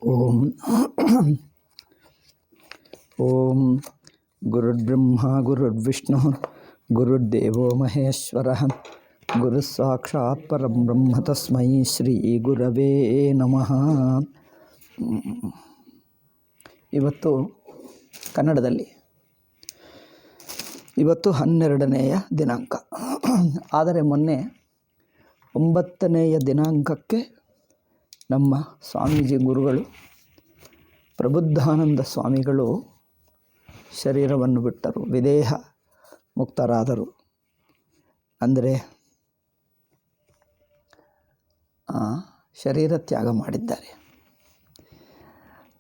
ಓಂ ಓಂ ಗುರುರ್ಬ್ರಹ್ಮ ಗುರುರ್ವಿಷ್ಣು ಗುರುರ್ದೇವೋ ಮಹೇಶ್ವರ ಗುರುಸ್ಸಾಕ್ಷಾತ್ ಪರಂ ಬ್ರಹ್ಮ ತಸ್ಮೈ ಶ್ರೀ ಗುರವೇ ನಮಃ. ಇವತ್ತು ಕನ್ನಡದಲ್ಲಿ 12ನೇ ದಿನಾಂಕ. ಆದರೆ ಮೊನ್ನೆ 9ನೇ ದಿನಾಂಕಕ್ಕೆ ನಮ್ಮ ಸ್ವಾಮೀಜಿ ಗುರುಗಳು ಪ್ರಬುದ್ಧಾನಂದ ಸ್ವಾಮಿಗಳು ಶರೀರವನ್ನು ಬಿಟ್ಟರು, ವಿದೇಹ ಮುಕ್ತರಾದರು. ಅಂದರೆ ಶರೀರ ತ್ಯಾಗ ಮಾಡಿದ್ದಾರೆ.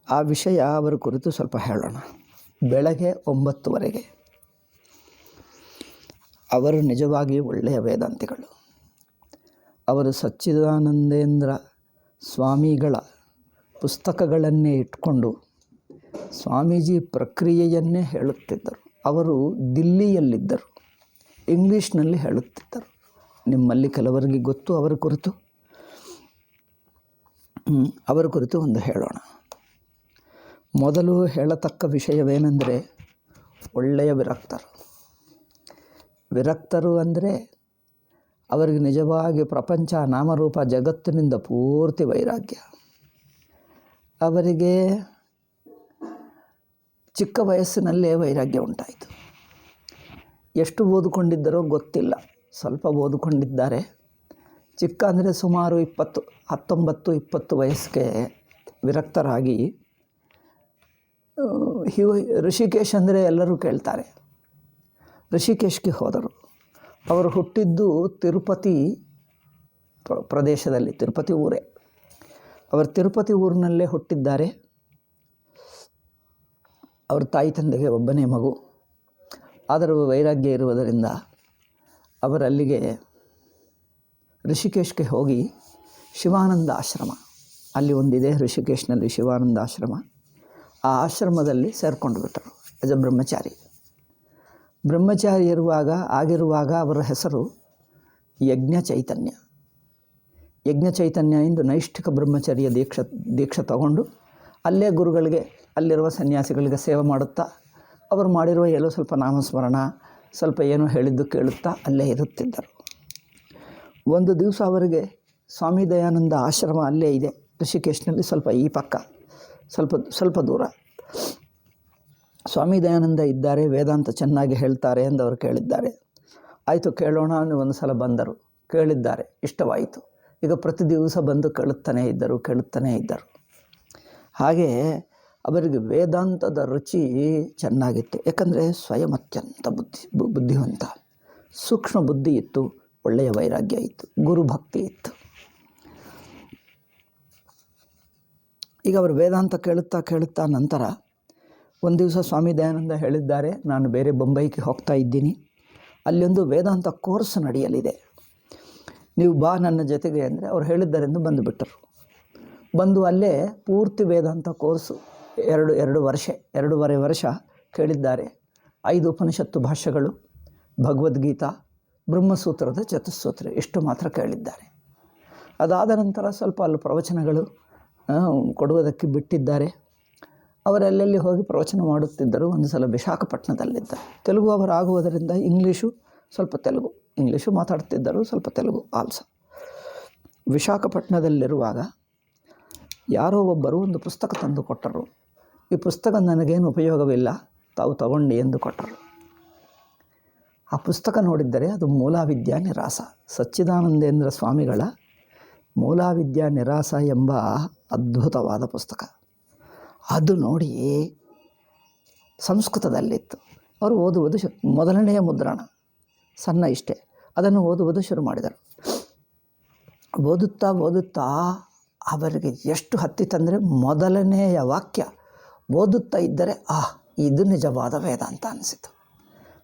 ಆ ವಿಷಯ ಅವರ ಕುರಿತು ಸ್ವಲ್ಪ ಹೇಳೋಣ. ಬೆಳಗ್ಗೆ 9 ಅವರು ನಿಜವಾಗಿ ಒಳ್ಳೆಯ ವೇದಾಂತಿಗಳು. ಅವರು ಸಚ್ಚಿದಾನಂದೇಂದ್ರ ಸ್ವಾಮಿಗಳ ಪುಸ್ತಕಗಳನ್ನೇ ಇಟ್ಕೊಂಡು ಸ್ವಾಮೀಜಿ ಪ್ರಕ್ರಿಯೆಯನ್ನೇ ಹೇಳುತ್ತಿದ್ದರು. ಅವರು ದಿಲ್ಲಿಯಲ್ಲಿದ್ದರು, ಇಂಗ್ಲೀಷ್ನಲ್ಲಿ ಹೇಳುತ್ತಿದ್ದರು. ನಿಮ್ಮಲ್ಲಿ ಕೆಲವರಿಗೆ ಗೊತ್ತು ಅವರ ಕುರಿತು ಒಂದು ಹೇಳೋಣ. ಮೊದಲು ಹೇಳತಕ್ಕ ವಿಷಯವೇನೆಂದರೆ, ಒಳ್ಳೆಯ ವಿರಕ್ತರು ಅಂದರೆ ಅವರಿಗೆ ನಿಜವಾಗಿ ಪ್ರಪಂಚ, ನಾಮರೂಪ, ಜಗತ್ತಿನಿಂದ ಪೂರ್ತಿ ವೈರಾಗ್ಯ. ಅವರಿಗೆ ಚಿಕ್ಕ ವಯಸ್ಸಿನಲ್ಲೇ ವೈರಾಗ್ಯ ಉಂಟಾಯಿತು. ಎಷ್ಟು ಓದಿಕೊಂಡಿದ್ದರೋ ಗೊತ್ತಿಲ್ಲ, ಸ್ವಲ್ಪ ಓದಿಕೊಂಡಿದ್ದಾರೆ. ಚಿಕ್ಕ ಅಂದರೆ ಸುಮಾರು 19-20 ವಯಸ್ಸಿಗೆ ವಿರಕ್ತರಾಗಿ ಋಷಿಕೇಶ್ ಅಂದರೆ ಎಲ್ಲರೂ ಕೇಳ್ತಾರೆ, ಋಷಿಕೇಶ್ಗೆ ಹೋದರು. ಅವರು ಹುಟ್ಟಿದ್ದು ತಿರುಪತಿ ಪ್ರದೇಶದಲ್ಲಿ, ತಿರುಪತಿ ಊರೇ. ಅವರು ತಿರುಪತಿ ಊರಿನಲ್ಲೇ ಹುಟ್ಟಿದ್ದಾರೆ. ಅವ್ರ ತಾಯಿ ತಂದೆಗೆ ಒಬ್ಬನೇ ಮಗು. ಆದರೂ ವೈರಾಗ್ಯ ಇರುವುದರಿಂದ ಅವರಲ್ಲಿಗೆ ಋಷಿಕೇಶ್ಗೆ ಹೋಗಿ ಶಿವಾನಂದ ಆಶ್ರಮ, ಅಲ್ಲಿ ಒಂದಿದೆ ಋಷಿಕೇಶ್ನಲ್ಲಿ ಶಿವಾನಂದ ಆಶ್ರಮ. ಆ ಆಶ್ರಮದಲ್ಲಿ ಸೇರಿಕೊಂಡು ಬಿಟ್ಟರು ಆಸ್ ಎ ಬ್ರಹ್ಮಚಾರಿ ಆಗಿರುವಾಗ ಅವರ ಹೆಸರು ಯಜ್ಞ ಚೈತನ್ಯ ಎಂದು ನೈಷ್ಠಿಕ ಬ್ರಹ್ಮಚರ್ಯ ದೀಕ್ಷೆ ತಗೊಂಡು ಅಲ್ಲೇ ಗುರುಗಳಿಗೆ, ಅಲ್ಲಿರುವ ಸನ್ಯಾಸಿಗಳಿಗೆ ಸೇವೆ ಮಾಡುತ್ತಾ, ಅವರು ಮಾಡಿರುವ ಎಲ್ಲೋ ಸ್ವಲ್ಪ ನಾಮಸ್ಮರಣ, ಸ್ವಲ್ಪ ಏನೋ ಹೇಳಿದ್ದು ಕೇಳುತ್ತಾ ಅಲ್ಲೇ ಇರುತ್ತಿದ್ದರು. ಒಂದು ದಿವಸ ಅವರಿಗೆ ಸ್ವಾಮಿ ದಯಾನಂದ ಆಶ್ರಮ ಅಲ್ಲೇ ಇದೆ ಋಷಿಕೇಶ್ನಲ್ಲಿ, ಸ್ವಲ್ಪ ಈ ಪಕ್ಕ, ಸ್ವಲ್ಪ ದೂರ. ಸ್ವಾಮಿ ದಯಾನಂದ ಇದ್ದಾರೆ, ವೇದಾಂತ ಚೆನ್ನಾಗಿ ಹೇಳ್ತಾರೆ ಎಂದು ಅವರು ಕೇಳಿದ್ದಾರೆ. ಆಯಿತು ಕೇಳೋಣ ಅನ್ನೋ ಒಂದು ಸಲ ಬಂದರು, ಕೇಳಿದ್ದಾರೆ, ಇಷ್ಟವಾಯಿತು. ಈಗ ಪ್ರತಿ ದಿವಸ ಬಂದು ಕೇಳುತ್ತಾನೇ ಇದ್ದರು. ಹಾಗೆ ಅವರಿಗೆ ವೇದಾಂತದ ರುಚಿ ಚೆನ್ನಾಗಿತ್ತು. ಯಾಕಂದರೆ ಸ್ವಯಂ ಅತ್ಯಂತ ಬುದ್ಧಿವಂತ, ಸೂಕ್ಷ್ಮ ಬುದ್ಧಿ ಇತ್ತು, ಒಳ್ಳೆಯ ವೈರಾಗ್ಯ ಇತ್ತು, ಗುರುಭಕ್ತಿ ಇತ್ತು. ಈಗ ಅವರು ವೇದಾಂತ ಕೇಳುತ್ತಾ ನಂತರ ಒಂದು ದಿವಸ ಸ್ವಾಮಿ ದಯಾನಂದ ಹೇಳಿದ್ದಾರೆ, ನಾನು ಬೇರೆ ಬೊಂಬೈಗೆ ಹೋಗ್ತಾ ಇದ್ದೀನಿ, ಅಲ್ಲೊಂದು ವೇದಾಂತ ಕೋರ್ಸ್ ನಡೆಯಲಿದೆ, ನೀವು ಬಾ ನನ್ನ ಜೊತೆಗೆ ಅಂದರೆ ಅವ್ರು ಹೇಳಿದ್ದಾರೆಂದು ಬಂದುಬಿಟ್ಟರು. ಬಂದು ಅಲ್ಲೇ ಪೂರ್ತಿ ವೇದಾಂತ ಕೋರ್ಸು 2.5 ವರ್ಷ ಕೇಳಿದ್ದಾರೆ. 5 ಉಪನಿಷತ್ತು ಭಾಷ್ಯಗಳು, ಭಗವದ್ಗೀತಾ, ಬ್ರಹ್ಮಸೂತ್ರದ ಚತುಸ್ಸೂತ್ರ, ಇಷ್ಟು ಮಾತ್ರ ಕೇಳಿದ್ದಾರೆ. ಅದಾದ ನಂತರ ಸ್ವಲ್ಪ ಅಲ್ಲಿ ಪ್ರವಚನಗಳು ಕೊಡುವುದಕ್ಕೆ ಬಿಟ್ಟಿದ್ದಾರೆ. ಅವರೆಲ್ಲೆಲ್ಲಿ ಹೋಗಿ ಪ್ರವಚನ ಮಾಡುತ್ತಿದ್ದರು. ಒಂದು ಸಲ ವಿಶಾಖಪಟ್ಟಣದಲ್ಲಿದ್ದರು. ತೆಲುಗು ಅವರಾಗುವುದರಿಂದ ಇಂಗ್ಲೀಷು ಮಾತಾಡ್ತಿದ್ದರು, ಸ್ವಲ್ಪ ತೆಲುಗು ಆಲ್ಸೋ. ವಿಶಾಖಪಟ್ಟಣದಲ್ಲಿರುವಾಗ ಯಾರೋ ಒಬ್ಬರು ಒಂದು ಪುಸ್ತಕ ತಂದು ಕೊಟ್ಟರು. ಈ ಪುಸ್ತಕ ನನಗೇನು ಉಪಯೋಗವಿಲ್ಲ, ತಾವು ತಗೊಂಡು ಎಂದು ಕೊಟ್ಟರು. ಆ ಪುಸ್ತಕ ನೋಡಿದ್ದರೆ ಅದು ಮೂಲಾವಿದ್ಯಾ ನಿರಾಸ, ಸಚ್ಚಿದಾನಂದೇಂದ್ರ ಸ್ವಾಮಿಗಳ ಮೂಲಾವಿದ್ಯಾ ನಿರಾಸ ಎಂಬ ಅದ್ಭುತವಾದ ಪುಸ್ತಕ. ಅದು ನೋಡಿ ಸಂಸ್ಕೃತದಲ್ಲಿತ್ತು. ಅವರು ಓದುವುದು ಮೊದಲನೆಯ ಮುದ್ರಣ, ಸಣ್ಣ ಇಷ್ಟೇ, ಅದನ್ನು ಓದುವುದು ಶುರು ಮಾಡಿದರು. ಓದುತ್ತಾ ಅವರಿಗೆ ಎಷ್ಟು ಹತ್ತಿತಂದರೆ, ಮೊದಲನೆಯ ವಾಕ್ಯ ಓದುತ್ತಾ ಇದ್ದರೆ ಇದು ನಿಜವಾದ ವೇದಾಂತ ಅನಿಸಿತು.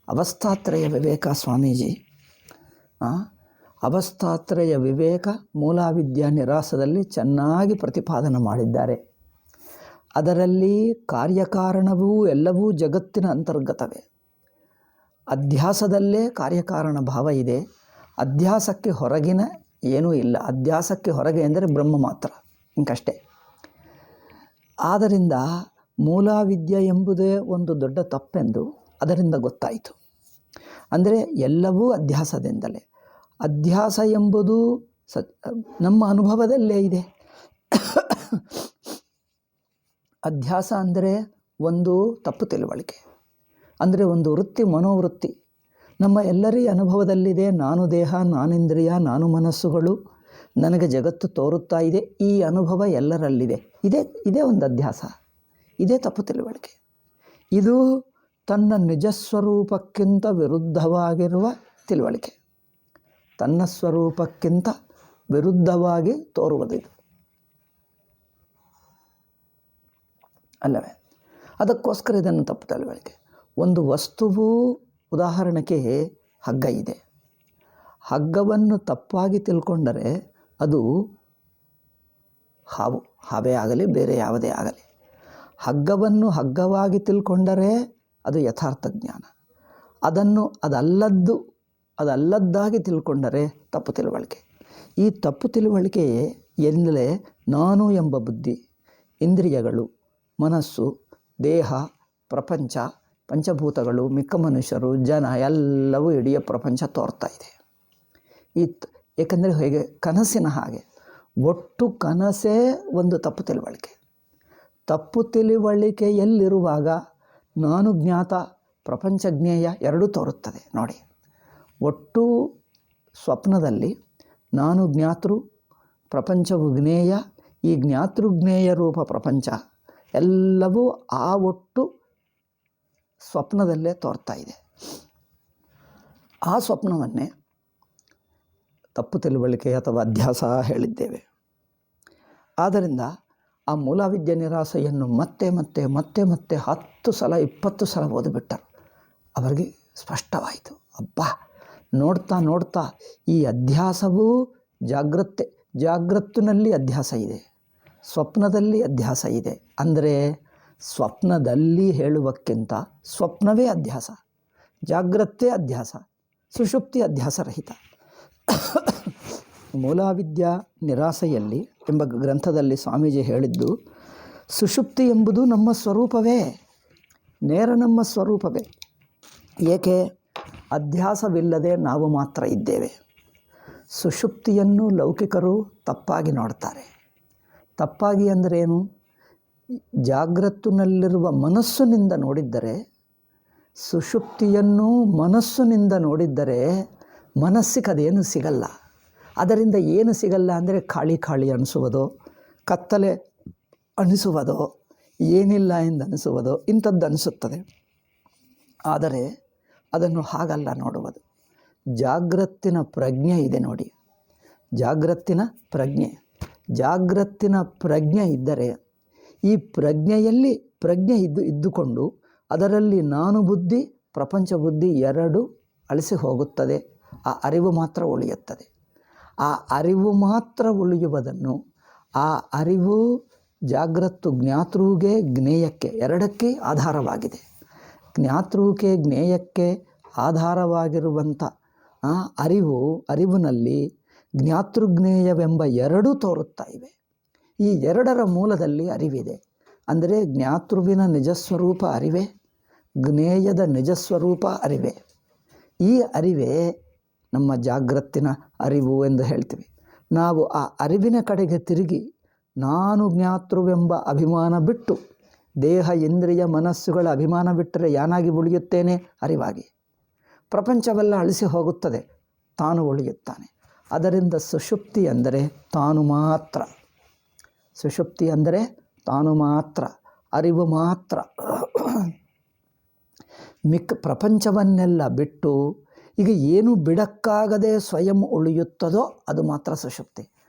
ಅವಸ್ಥಾತ್ರಯ ವಿವೇಕ ಸ್ವಾಮೀಜಿ, ಅವಸ್ಥಾತ್ರಯ ವಿವೇಕ ಮೂಲಾವಿದ್ಯಾ ನಿರಾಸದಲ್ಲಿ ಚೆನ್ನಾಗಿ ಪ್ರತಿಪಾದನೆ ಮಾಡಿದ್ದಾರೆ. ಅದರಲ್ಲಿ ಕಾರ್ಯಕಾರಣವೂ ಎಲ್ಲವೂ ಜಗತ್ತಿನ ಅಂತರ್ಗತವೇ. ಅಧ್ಯಾಸದಲ್ಲೇ ಕಾರ್ಯಕಾರಣ ಭಾವ ಇದೆ, ಅಧ್ಯಾಸಕ್ಕೆ ಹೊರಗಿನ ಏನೂ ಇಲ್ಲ. ಅಧ್ಯಾಸಕ್ಕೆ ಹೊರಗೆ ಅಂದರೆ ಬ್ರಹ್ಮ ಮಾತ್ರ, ಇಂಕಷ್ಟೇ. ಆದ್ದರಿಂದ ಮೂಲವಿದ್ಯೆ ಎಂಬುದೇ ಒಂದು ದೊಡ್ಡ ತಪ್ಪೆಂದು ಅದರಿಂದ ಗೊತ್ತಾಯಿತು. ಅಂದರೆ ಎಲ್ಲವೂ ಅಧ್ಯಾಸದಿಂದಲೇ. ಅಧ್ಯಾಸ ಎಂಬುದು ನಮ್ಮ ಅನುಭವದಲ್ಲೇ ಇದೆ. ಅಧ್ಯಾಸ ಅಂದರೆ ಒಂದು ತಪ್ಪು ತಿಳುವಳಿಕೆ, ಅಂದರೆ ಒಂದು ವೃತ್ತಿ, ಮನೋವೃತ್ತಿ ನಮ್ಮ ಎಲ್ಲರ ಅನುಭವದಲ್ಲಿದೆ. ನಾನು ದೇಹ, ನಾನಿಂದ್ರಿಯ, ನಾನು ಮನಸ್ಸುಗಳು, ನನಗೆ ಜಗತ್ತು ತೋರುತ್ತಾ ಇದೆ. ಈ ಅನುಭವ ಎಲ್ಲರಲ್ಲಿದೆ. ಇದೇ ಒಂದು ಅಧ್ಯಾಸ, ಇದೇ ತಪ್ಪು ತಿಳುವಳಿಕೆ. ಇದು ತನ್ನ ನಿಜಸ್ವರೂಪಕ್ಕಿಂತ ವಿರುದ್ಧವಾಗಿರುವ ತಿಳುವಳಿಕೆ, ತನ್ನ ಸ್ವರೂಪಕ್ಕಿಂತ ವಿರುದ್ಧವಾಗಿ ತೋರುವುದು ಇದು ಅಲ್ಲವೇ? ಅದಕ್ಕೋಸ್ಕರ ಇದನ್ನು ತಪ್ಪು ತಿಳುವಳಿಕೆ. ಒಂದು ವಸ್ತುವು, ಉದಾಹರಣೆಗೆ ಹಗ್ಗ ಇದೆ. ಹಗ್ಗವನ್ನು ತಪ್ಪಾಗಿ ತಿಳ್ಕೊಂಡರೆ ಅದು ಹಾವೇ ಆಗಲಿ, ಬೇರೆ ಯಾವುದೇ ಆಗಲಿ. ಹಗ್ಗವನ್ನು ಹಗ್ಗವಾಗಿ ತಿಳ್ಕೊಂಡರೆ ಅದು ಯಥಾರ್ಥ ಜ್ಞಾನ. ಅದನ್ನು ಅದಲ್ಲದ್ದಾಗಿ ತಿಳ್ಕೊಂಡರೆ ತಪ್ಪು ತಿಳುವಳಿಕೆ. ಈ ತಪ್ಪು ತಿಳುವಳಿಕೆ ಎಂದರೆ ನಾನು ಎಂಬ ಬುದ್ಧಿ, ಇಂದ್ರಿಯಗಳು, ಮನಸ್ಸು, ದೇಹ, ಪ್ರಪಂಚ, ಪಂಚಭೂತಗಳು, ಮಿಕ್ಕ ಮನುಷ್ಯರು, ಜನ ಎಲ್ಲವೂ ಇಡೀ ಪ್ರಪಂಚ ತೋರ್ತಾ ಇದೆ. ಏಕೆಂದರೆ ಹೇಗೆ ಕನಸಿನ ಹಾಗೆ ಒಟ್ಟು ಕನಸೇ ಒಂದು ತಪ್ಪು ತಿಳುವಳಿಕೆ. ತಪ್ಪು ತಿಳುವಳಿಕೆಯಲ್ಲಿರುವಾಗ ನಾನು ಜ್ಞಾತ, ಪ್ರಪಂಚ ಜ್ಞೇಯ ಎರಡೂ ತೋರುತ್ತದೆ ನೋಡಿ. ಒಟ್ಟು ಸ್ವಪ್ನದಲ್ಲಿ ನಾನು ಜ್ಞಾತೃ, ಪ್ರಪಂಚವು ಜ್ಞೇಯ. ಈ ಜ್ಞಾತೃಜ್ಞೇಯ ರೂಪ ಪ್ರಪಂಚ ಎಲ್ಲವೂ ಆ ಒಟ್ಟು ಸ್ವಪ್ನದಲ್ಲೇ ತೋರ್ತಾ ಇದೆ. ಆ ಸ್ವಪ್ನವನ್ನೇ ತಪ್ಪು ತಿಳುವಳಿಕೆ ಅಥವಾ ಅಧ್ಯಾಸ ಹೇಳಿದ್ದೇವೆ. ಆದ್ದರಿಂದ ಆ ಮೂಲವಿದ್ಯೆ ನಿರಾಸೆಯನ್ನು ಮತ್ತೆ 10 ಸಲ 20 ಸಲ ಓದಿಬಿಟ್ಟರು. ಅವರಿಗೆ ಸ್ಪಷ್ಟವಾಯಿತು, ಅಬ್ಬಾ, ನೋಡ್ತಾ ಈ ಅಧ್ಯಾಸವೂ ಜಾಗ್ರತ್ತಿನಲ್ಲಿ ಅಧ್ಯಾಸ ಇದೆ, ಸ್ವಪ್ನದಲ್ಲಿ ಅಧ್ಯಾಸ ಇದೆ. ಅಂದರೆ ಸ್ವಪ್ನದಲ್ಲಿ ಹೇಳುವಕ್ಕಿಂತ ಸ್ವಪ್ನವೇ ಅಧ್ಯಾಸ, ಜಾಗ್ರತೆ ಅಧ್ಯಾಸ, ಸುಷುಪ್ತಿ ಅಧ್ಯಾಸರಹಿತ. ಮೂಲವಿದ್ಯಾ ನಿರಾಸೆಯಲ್ಲಿ ಎಂಬ ಗ್ರಂಥದಲ್ಲಿ ಸ್ವಾಮೀಜಿ ಹೇಳಿದ್ದು, ಸುಷುಪ್ತಿ ಎಂಬುದು ನಮ್ಮ ಸ್ವರೂಪವೇ, ನೇರ ನಮ್ಮ ಸ್ವರೂಪವೇ. ಏಕೆ? ಅಧ್ಯಾಸವಿಲ್ಲದೆ ನಾವು ಮಾತ್ರ ಇದ್ದೇವೆ. ಸುಷುಪ್ತಿಯನ್ನು ಲೌಕಿಕರು ತಪ್ಪಾಗಿ ನೋಡ್ತಾರೆ. ತಪ್ಪಾಗಿ ಅಂದರೇನು? ಜಾಗ್ರತ್ತಿನಲ್ಲಿರುವ ಮನಸ್ಸಿನಿಂದ ನೋಡಿದ್ದರೆ, ಸುಷುಪ್ತಿಯನ್ನು ಮನಸ್ಸಿನಿಂದ ನೋಡಿದ್ದರೆ ಮನಸ್ಸಿಗೆ ಅದೇನು ಸಿಗಲ್ಲ. ಅದರಿಂದ ಏನು ಸಿಗಲ್ಲ ಅಂದರೆ ಖಾಳಿ ಅನಿಸುವುದೋ, ಕತ್ತಲೆ ಅನಿಸುವುದೋ, ಏನಿಲ್ಲ ಎಂದು ಅನಿಸುವುದೋ, ಇಂಥದ್ದು ಅನಿಸುತ್ತದೆ. ಆದರೆ ಅದನ್ನು ಹಾಗಲ್ಲ ನೋಡುವುದು. ಜಾಗ್ರತ್ತಿನ ಪ್ರಜ್ಞೆ ಇದೆ ನೋಡಿ, ಜಾಗ್ರತ್ತಿನ ಪ್ರಜ್ಞೆ ಇದ್ದರೆ ಈ ಪ್ರಜ್ಞೆ ಇದ್ದುಕೊಂಡು ಅದರಲ್ಲಿ ನಾನು ಬುದ್ಧಿ, ಪ್ರಪಂಚ ಬುದ್ಧಿ ಎರಡೂ ಅಳಿಸಿ ಹೋಗುತ್ತದೆ. ಆ ಅರಿವು ಮಾತ್ರ ಉಳಿಯುತ್ತದೆ. ಆ ಅರಿವು ಮಾತ್ರ ಉಳಿಯುವುದನ್ನು, ಆ ಅರಿವು ಜಾಗ್ರತ್ತು ಜ್ಞಾತೃಗೆ ಜ್ಞೇಯಕ್ಕೆ ಎರಡಕ್ಕೆ ಆಧಾರವಾಗಿದೆ. ಜ್ಞಾತೃಗೆ ಜ್ಞೇಯಕ್ಕೆ ಆಧಾರವಾಗಿರುವಂಥ ಆ ಅರಿವಿನಲ್ಲಿ ಜ್ಞಾತೃಜ್ಞೇಯವೆಂಬ ಎರಡೂ ತೋರುತ್ತಾ ಇವೆ. ಈ ಎರಡರ ಮೂಲದಲ್ಲಿ ಅರಿವಿದೆ. ಅಂದರೆ ಜ್ಞಾತೃವಿನ ನಿಜಸ್ವರೂಪ ಅರಿವೇ, ಜ್ಞೇಯದ ನಿಜಸ್ವರೂಪ ಅರಿವೇ. ಈ ಅರಿವೇ ನಮ್ಮ ಜಾಗ್ರತ್ತಿನ ಅರಿವು ಎಂದು ಹೇಳ್ತೀವಿ. ನಾವು ಆ ಅರಿವಿನ ಕಡೆಗೆ ತಿರುಗಿ ನಾನು ಜ್ಞಾತೃವೆಂಬ ಅಭಿಮಾನ ಬಿಟ್ಟು, ದೇಹ ಇಂದ್ರಿಯ ಮನಸ್ಸುಗಳ ಅಭಿಮಾನ ಬಿಟ್ಟರೆ ಯಾನಾಗಿ ಉಳಿಯುತ್ತೇನೆ? ಅರಿವಾಗಿ. ಪ್ರಪಂಚವೆಲ್ಲ ಅಳಿಸಿ ಹೋಗುತ್ತದೆ, ತಾನು ಉಳಿಯುತ್ತಾನೆ. ಅದರಿಂದ ಸುಷುಪ್ತಿ ಅಂದರೆ ತಾನು ಮಾತ್ರ. ಸುಷುಪ್ತಿ ಅಂದರೆ ತಾನು ಮಾತ್ರ, ಅರಿವು ಮಾತ್ರ. ಮಿಕ್ಕ ಪ್ರಪಂಚವನ್ನೆಲ್ಲ ಬಿಟ್ಟು ಈಗ ಏನು ಬಿಡಕ್ಕಾಗದೆ ಸ್ವಯಂ ಉಳಿಯುತ್ತದೋ ಅದು ಮಾತ್ರ ಸುಷುಪ್ತಿ.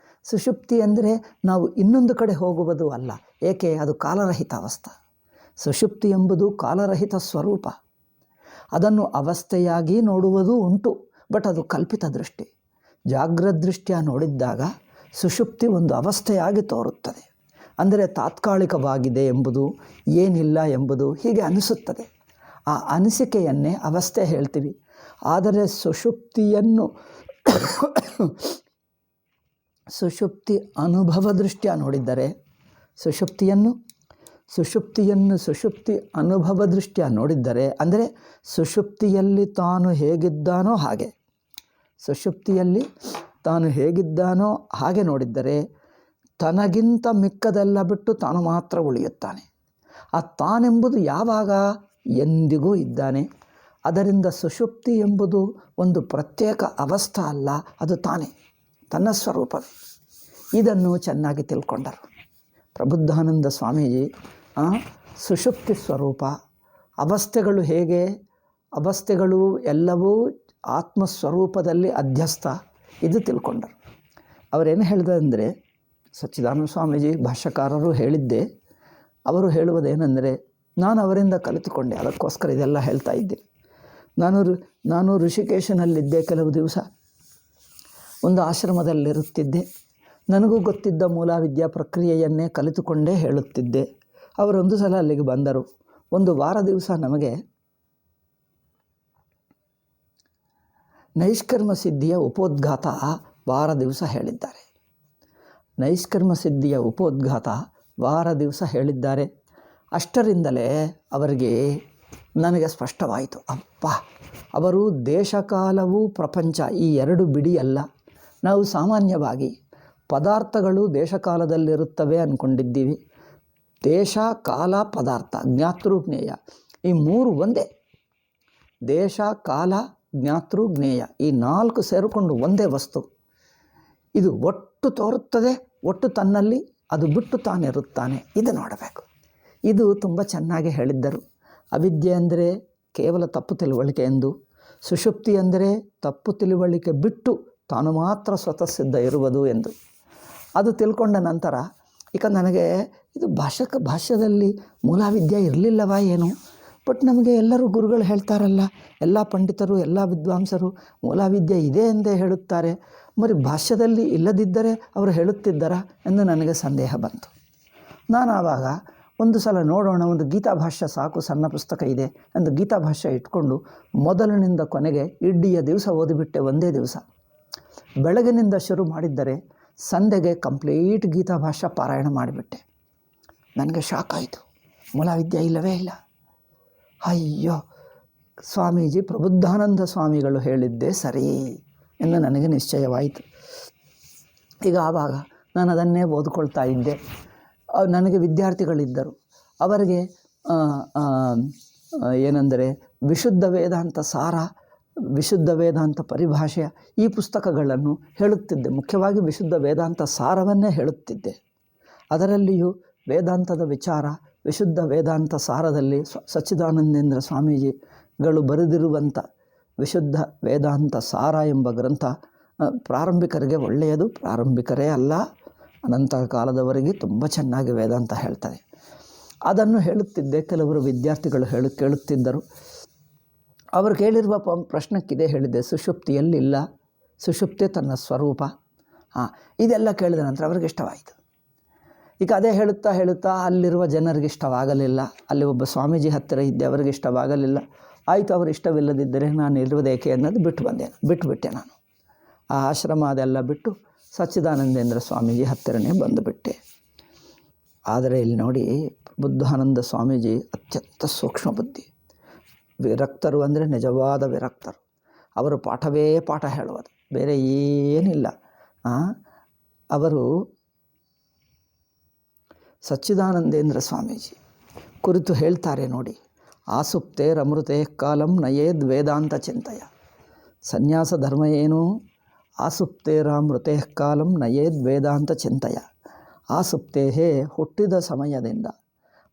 ಸುಷುಪ್ತಿ ಅಂದರೆ ನಾವು ಇನ್ನೊಂದು ಕಡೆ ಹೋಗುವುದು ಅಲ್ಲ. ಏಕೆ? ಅದು ಕಾಲರಹಿತ ಅವಸ್ಥೆ. ಸುಷುಪ್ತಿ ಎಂಬುದು ಕಾಲರಹಿತ ಸ್ವರೂಪ. ಅದನ್ನು ಅವಸ್ಥೆಯಾಗಿ ನೋಡುವುದೂ ಉಂಟು, ಬಟ್ ಅದು ಕಲ್ಪಿತ ದೃಷ್ಟಿ. ಜಾಗ್ರದೃಷ್ಟಿಯ ನೋಡಿದ್ದಾಗ ಸುಷುಪ್ತಿ ಒಂದು ಅವಸ್ಥೆಯಾಗಿ ತೋರುತ್ತದೆ. ಅಂದರೆ ತಾತ್ಕಾಲಿಕವಾಗಿದೆ ಎಂಬುದು, ಏನಿಲ್ಲ ಎಂಬುದು ಹೀಗೆ ಅನಿಸುತ್ತದೆ. ಆ ಅನಿಸಿಕೆಯನ್ನೇ ಅವಸ್ಥೆ ಹೇಳ್ತೀವಿ. ಆದರೆ ಸುಷುಪ್ತಿ ಅನುಭವ ದೃಷ್ಟಿಯ ನೋಡಿದ್ದರೆ, ಸುಷುಪ್ತಿಯನ್ನು ಸುಷುಪ್ತಿಯನ್ನು ಸುಷುಪ್ತಿ ಅನುಭವ ದೃಷ್ಟಿಯ ನೋಡಿದ್ದರೆ, ಅಂದರೆ ಸುಷುಪ್ತಿಯಲ್ಲಿ ತಾನು ಹೇಗಿದ್ದಾನೋ ಹಾಗೆ, ಸುಷುಪ್ತಿಯಲ್ಲಿ ತಾನು ಹೇಗಿದ್ದಾನೋ ಹಾಗೆ ನೋಡಿದ್ದರೆ ತನಗಿಂತ ಮಿಕ್ಕದೆಲ್ಲ ಬಿಟ್ಟು ತಾನು ಮಾತ್ರ ಉಳಿಯುತ್ತಾನೆ. ಆ ತಾನೆಂಬುದು ಯಾವಾಗ? ಎಂದಿಗೂ ಇದ್ದಾನೆ. ಅದರಿಂದ ಸುಷುಪ್ತಿ ಎಂಬುದು ಒಂದು ಪ್ರತ್ಯೇಕ ಅವಸ್ಥೆ ಅಲ್ಲ, ಅದು ತಾನೇ, ತನ್ನ ಸ್ವರೂಪವೇ. ಇದನ್ನು ಚೆನ್ನಾಗಿ ತಿಳ್ಕೊಂಡರು ಪ್ರಬುದ್ಧಾನಂದ ಸ್ವಾಮೀಜಿ. ಸುಷುಪ್ತಿ ಸ್ವರೂಪ, ಅವಸ್ಥೆಗಳು ಹೇಗೆ? ಅವಸ್ಥೆಗಳು ಎಲ್ಲವೂ ಆತ್ಮಸ್ವರೂಪದಲ್ಲಿ ಅಧ್ಯಸ್ಥ, ಇದು ತಿಳ್ಕೊಂಡರು. ಅವರೇನು ಹೇಳಿದಂದರೆ, ಸಚ್ಚಿದಾನಂದ ಸ್ವಾಮೀಜಿ ಭಾಷ್ಯಕಾರರು ಹೇಳಿದ್ದೆ, ಅವರು ಹೇಳುವುದೇನೆಂದರೆ, ನಾನು ಅವರಿಂದ ಕಲಿತುಕೊಂಡೆ, ಅದಕ್ಕೋಸ್ಕರ ಇದೆಲ್ಲ ಹೇಳ್ತಾ ಇದ್ದೆ. ನಾನು ಋಷಿಕೇಶನಲ್ಲಿದ್ದೆ, ಕೆಲವು ದಿವಸ ಒಂದು ಆಶ್ರಮದಲ್ಲಿರುತ್ತಿದ್ದೆ. ನನಗೂ ಗೊತ್ತಿದ್ದ ಮೂಲವಿದ್ಯಾ ಪ್ರಕ್ರಿಯೆಯನ್ನೇ ಕಲಿತುಕೊಂಡೇ ಹೇಳುತ್ತಿದ್ದೆ. ಅವರೊಂದು ಸಲ ಅಲ್ಲಿಗೆ ಬಂದರು. ಒಂದು ವಾರ ದಿವಸ ನಮಗೆ ನೈಷ್ಕರ್ಮ ಸಿದ್ಧಿಯ ಉಪೋದ್ಘಾತ ವಾರ ದಿವಸ ಹೇಳಿದ್ದಾರೆ. ನೈಷ್ಕರ್ಮ ಸಿದ್ಧಿಯ ಉಪೋದ್ಘಾತ ವಾರ ದಿವಸ ಹೇಳಿದ್ದಾರೆ. ಅಷ್ಟರಿಂದಲೇ ಅವರಿಗೆ ನನಗೆ ಸ್ಪಷ್ಟವಾಯಿತು, ಅಪ್ಪ, ಅವರು ದೇಶಕಾಲವೂ ಪ್ರಪಂಚ ಈ ಎರಡು ಬಿಡಿಯಲ್ಲ. ನಾವು ಸಾಮಾನ್ಯವಾಗಿ ಪದಾರ್ಥಗಳು ದೇಶಕಾಲದಲ್ಲಿರುತ್ತವೆ ಅಂದ್ಕೊಂಡಿದ್ದೀವಿ. ದೇಶ, ಕಾಲ, ಪದಾರ್ಥ, ಜ್ಞಾತೃ, ಜ್ಞೇಯ, ಈ ಮೂರು ಒಂದೇ. ದೇಶ, ಕಾಲ, ಜ್ಞಾತೃ, ಜ್ಞೇಯ, ಈ ನಾಲ್ಕು ಸೇರಿಕೊಂಡು ಒಂದೇ ವಸ್ತು. ಇದು ಒಟ್ಟು ತೋರುತ್ತದೆ, ಒಟ್ಟು ತನ್ನಲ್ಲಿ, ಅದು ಬಿಟ್ಟು ತಾನಿರುತ್ತಾನೆ. ಇದು ನೋಡಬೇಕು. ಇದು ತುಂಬ ಚೆನ್ನಾಗಿ ಹೇಳಿದ್ದರು. ಅವಿದ್ಯೆ ಅಂದರೆ ಕೇವಲ ತಪ್ಪು ತಿಳುವಳಿಕೆ ಎಂದು, ಸುಷುಪ್ತಿ ಅಂದರೆ ತಪ್ಪು ತಿಳುವಳಿಕೆ ಬಿಟ್ಟು ತಾನು ಮಾತ್ರ ಸ್ವತಃ ಸಿದ್ಧ ಇರುವುದು ಎಂದು. ಅದು ತಿಳ್ಕೊಂಡ ನಂತರ ಈಗ ನನಗೆ ಇದು ಭಾಷ್ಯದಲ್ಲಿ ಮೂಲವಿದ್ಯೆ ಇರಲಿಲ್ಲವಾ ಏನು? ಬಟ್ ನಮಗೆ ಎಲ್ಲರೂ ಗುರುಗಳು ಹೇಳ್ತಾರಲ್ಲ, ಎಲ್ಲ ಪಂಡಿತರು, ಎಲ್ಲ ವಿದ್ವಾಂಸರು ಮೂಲವಿದ್ಯೆ ಇದೆ ಎಂದೇ ಹೇಳುತ್ತಾರೆ. మరి ಭಾಷ್ಯದಲ್ಲಿ ಇಲ್ಲದಿದ್ದರೆ ಅವರು ಹೇಳುತ್ತಿದ್ದರಾ ಎಂದು ನನಗೆ ಸಂದೇಹ ಬಂತು. ನಾನು ಆವಾಗ ಒಂದು ಸಲ ನೋಡೋಣ, ಒಂದು ಗೀತಾ ಭಾಷ್ಯ ಸಾಕು, ಸಣ್ಣ ಪುಸ್ತಕ ಇದೆ ಎಂದು ಗೀತಾ ಭಾಷ್ಯ ಇಟ್ಕೊಂಡು ಮೊದಲಿನಿಂದ ಕೊನೆಗೆ ಇಡೀ ದಿವಸ ಓದಿಬಿಟ್ಟೆ. ಒಂದೇ ದಿವಸ ಬೆಳಗಿನಿಂದ ಶುರು ಮಾಡಿದ್ದರೆ ಸಂಧೆಗೆ ಕಂಪ್ಲೀಟ್ ಗೀತಾ ಭಾಷ್ಯ ಪಾರಾಯಣ ಮಾಡಿಬಿಟ್ಟೆ. ನನಗೆ ಶಾಕ್ ಆಯಿತು, ಮೂಲವಿದ್ಯೆ ಇಲ್ಲವೇ ಇಲ್ಲ. ಅಯ್ಯೋ, ಸ್ವಾಮೀಜಿ ಪ್ರಬುದ್ಧಾನಂದ ಸ್ವಾಮಿಗಳು ಹೇಳಿದ್ದೇ ಸರಿ ಎಂದು ನನಗೆ ನಿಶ್ಚಯವಾಯಿತು. ಈಗ ಆವಾಗ ನಾನು ಅದನ್ನೇ ಓದ್ಕೊಳ್ತಾ ಇದ್ದೆ. ನನಗೆ ವಿದ್ಯಾರ್ಥಿಗಳಿದ್ದರು. ಅವರಿಗೆ ಏನೆಂದರೆ ವಿಶುದ್ಧ ವೇದಾಂತ ಸಾರ, ವಿಶುದ್ಧ ವೇದಾಂತ ಪರಿಭಾಷೆಯ ಈ ಪುಸ್ತಕಗಳನ್ನು ಹೇಳುತ್ತಿದ್ದೆ. ಮುಖ್ಯವಾಗಿ ವಿಶುದ್ಧ ವೇದಾಂತ ಸಾರವನ್ನೇ ಹೇಳುತ್ತಿದ್ದೆ. ಅದರಲ್ಲಿಯೂ ವೇದಾಂತದ ವಿಚಾರ, ವಿಶುದ್ಧ ವೇದಾಂತ ಸಾರದಲ್ಲಿ ಸಚ್ಚಿದಾನಂದೇಂದ್ರ ಸ್ವಾಮೀಜಿಗಳು ಬರೆದಿರುವಂಥ ವಿಶುದ್ಧ ವೇದಾಂತ ಸಾರ ಎಂಬ ಗ್ರಂಥ ಪ್ರಾರಂಭಿಕರಿಗೆ ಒಳ್ಳೆಯದು. ಪ್ರಾರಂಭಿಕರೇ ಅಲ್ಲ, ಅನಂತ ಕಾಲದವರೆಗೆ ತುಂಬ ಚೆನ್ನಾಗಿ ವೇದಾಂತ ಹೇಳ್ತಾರೆ. ಅದನ್ನು ಹೇಳುತ್ತಿದ್ದೆ. ಕೆಲವರು ವಿದ್ಯಾರ್ಥಿಗಳು ಕೇಳುತ್ತಿದ್ದರು. ಅವರು ಕೇಳಿರುವ ಪ್ರಶ್ನಕ್ಕಿದೆ ಹೇಳಿದ್ದೆ, ಸುಷುಪ್ತಿಯಲ್ಲಿಲ್ಲ, ಸುಷುಪ್ತಿ ತನ್ನ ಸ್ವರೂಪ. ಇದೆಲ್ಲ ಕೇಳಿದ ನಂತರ ಅವ್ರಿಗೆ ಇಷ್ಟವಾಯಿತು. ಈಗ ಅದೇ ಹೇಳುತ್ತಾ ಅಲ್ಲಿರುವ ಜನರಿಗೆ ಇಷ್ಟವಾಗಲಿಲ್ಲ. ಅಲ್ಲಿ ಒಬ್ಬ ಸ್ವಾಮೀಜಿ ಹತ್ತಿರ ಇದ್ದೆ, ಅವರಿಗೆ ಇಷ್ಟವಾಗಲಿಲ್ಲ. ಆಯಿತು, ಅವರು ಇಷ್ಟವಿಲ್ಲದಿದ್ದರೆ ನಾನು ಇರುವುದೇಕೆ ಅನ್ನೋದು ಬಿಟ್ಟುಬಿಟ್ಟೆ ನಾನು. ಆ ಆಶ್ರಮ ಅದೆಲ್ಲ ಬಿಟ್ಟು ಸಚ್ಚಿದಾನಂದೇಂದ್ರ ಸ್ವಾಮೀಜಿ ಹತ್ತಿರನೇ ಬಂದುಬಿಟ್ಟೆ. ಆದರೆ ಇಲ್ಲಿ ನೋಡಿ, ಬುದ್ಧಾನಂದ ಸ್ವಾಮೀಜಿ ಅತ್ಯಂತ ಸೂಕ್ಷ್ಮ ಬುದ್ಧಿ, ವಿರಕ್ತರು ಅಂದರೆ ನಿಜವಾದ ವಿರಕ್ತರು. ಅವರು ಪಾಠವೇ ಪಾಠ ಹೇಳುವುದು, ಬೇರೆ ಏನಿಲ್ಲ. ಅವರು ಸಚ್ಚಿದಾನಂದೇಂದ್ರ ಸ್ವಾಮೀಜಿ ಕುರಿತು ಹೇಳ್ತಾರೆ ನೋಡಿ, ಆಸುಪ್ತೇರಮೃತೆ ಕಾಲಂ ನಯೇದ್ ವೇದಾಂತ ಚಿಂತಯ. ಸನ್ಯಾಸ ಧರ್ಮ ಏನು? ಆಸುಪ್ತೇರಾಮೃತೆ ಕಾಲಂ ನಯೇದ್ ವೇದಾಂತ ಚಿಂತಯ. ಆಸುಪ್ತೇ ಹುಟ್ಟಿದ ಸಮಯದಿಂದ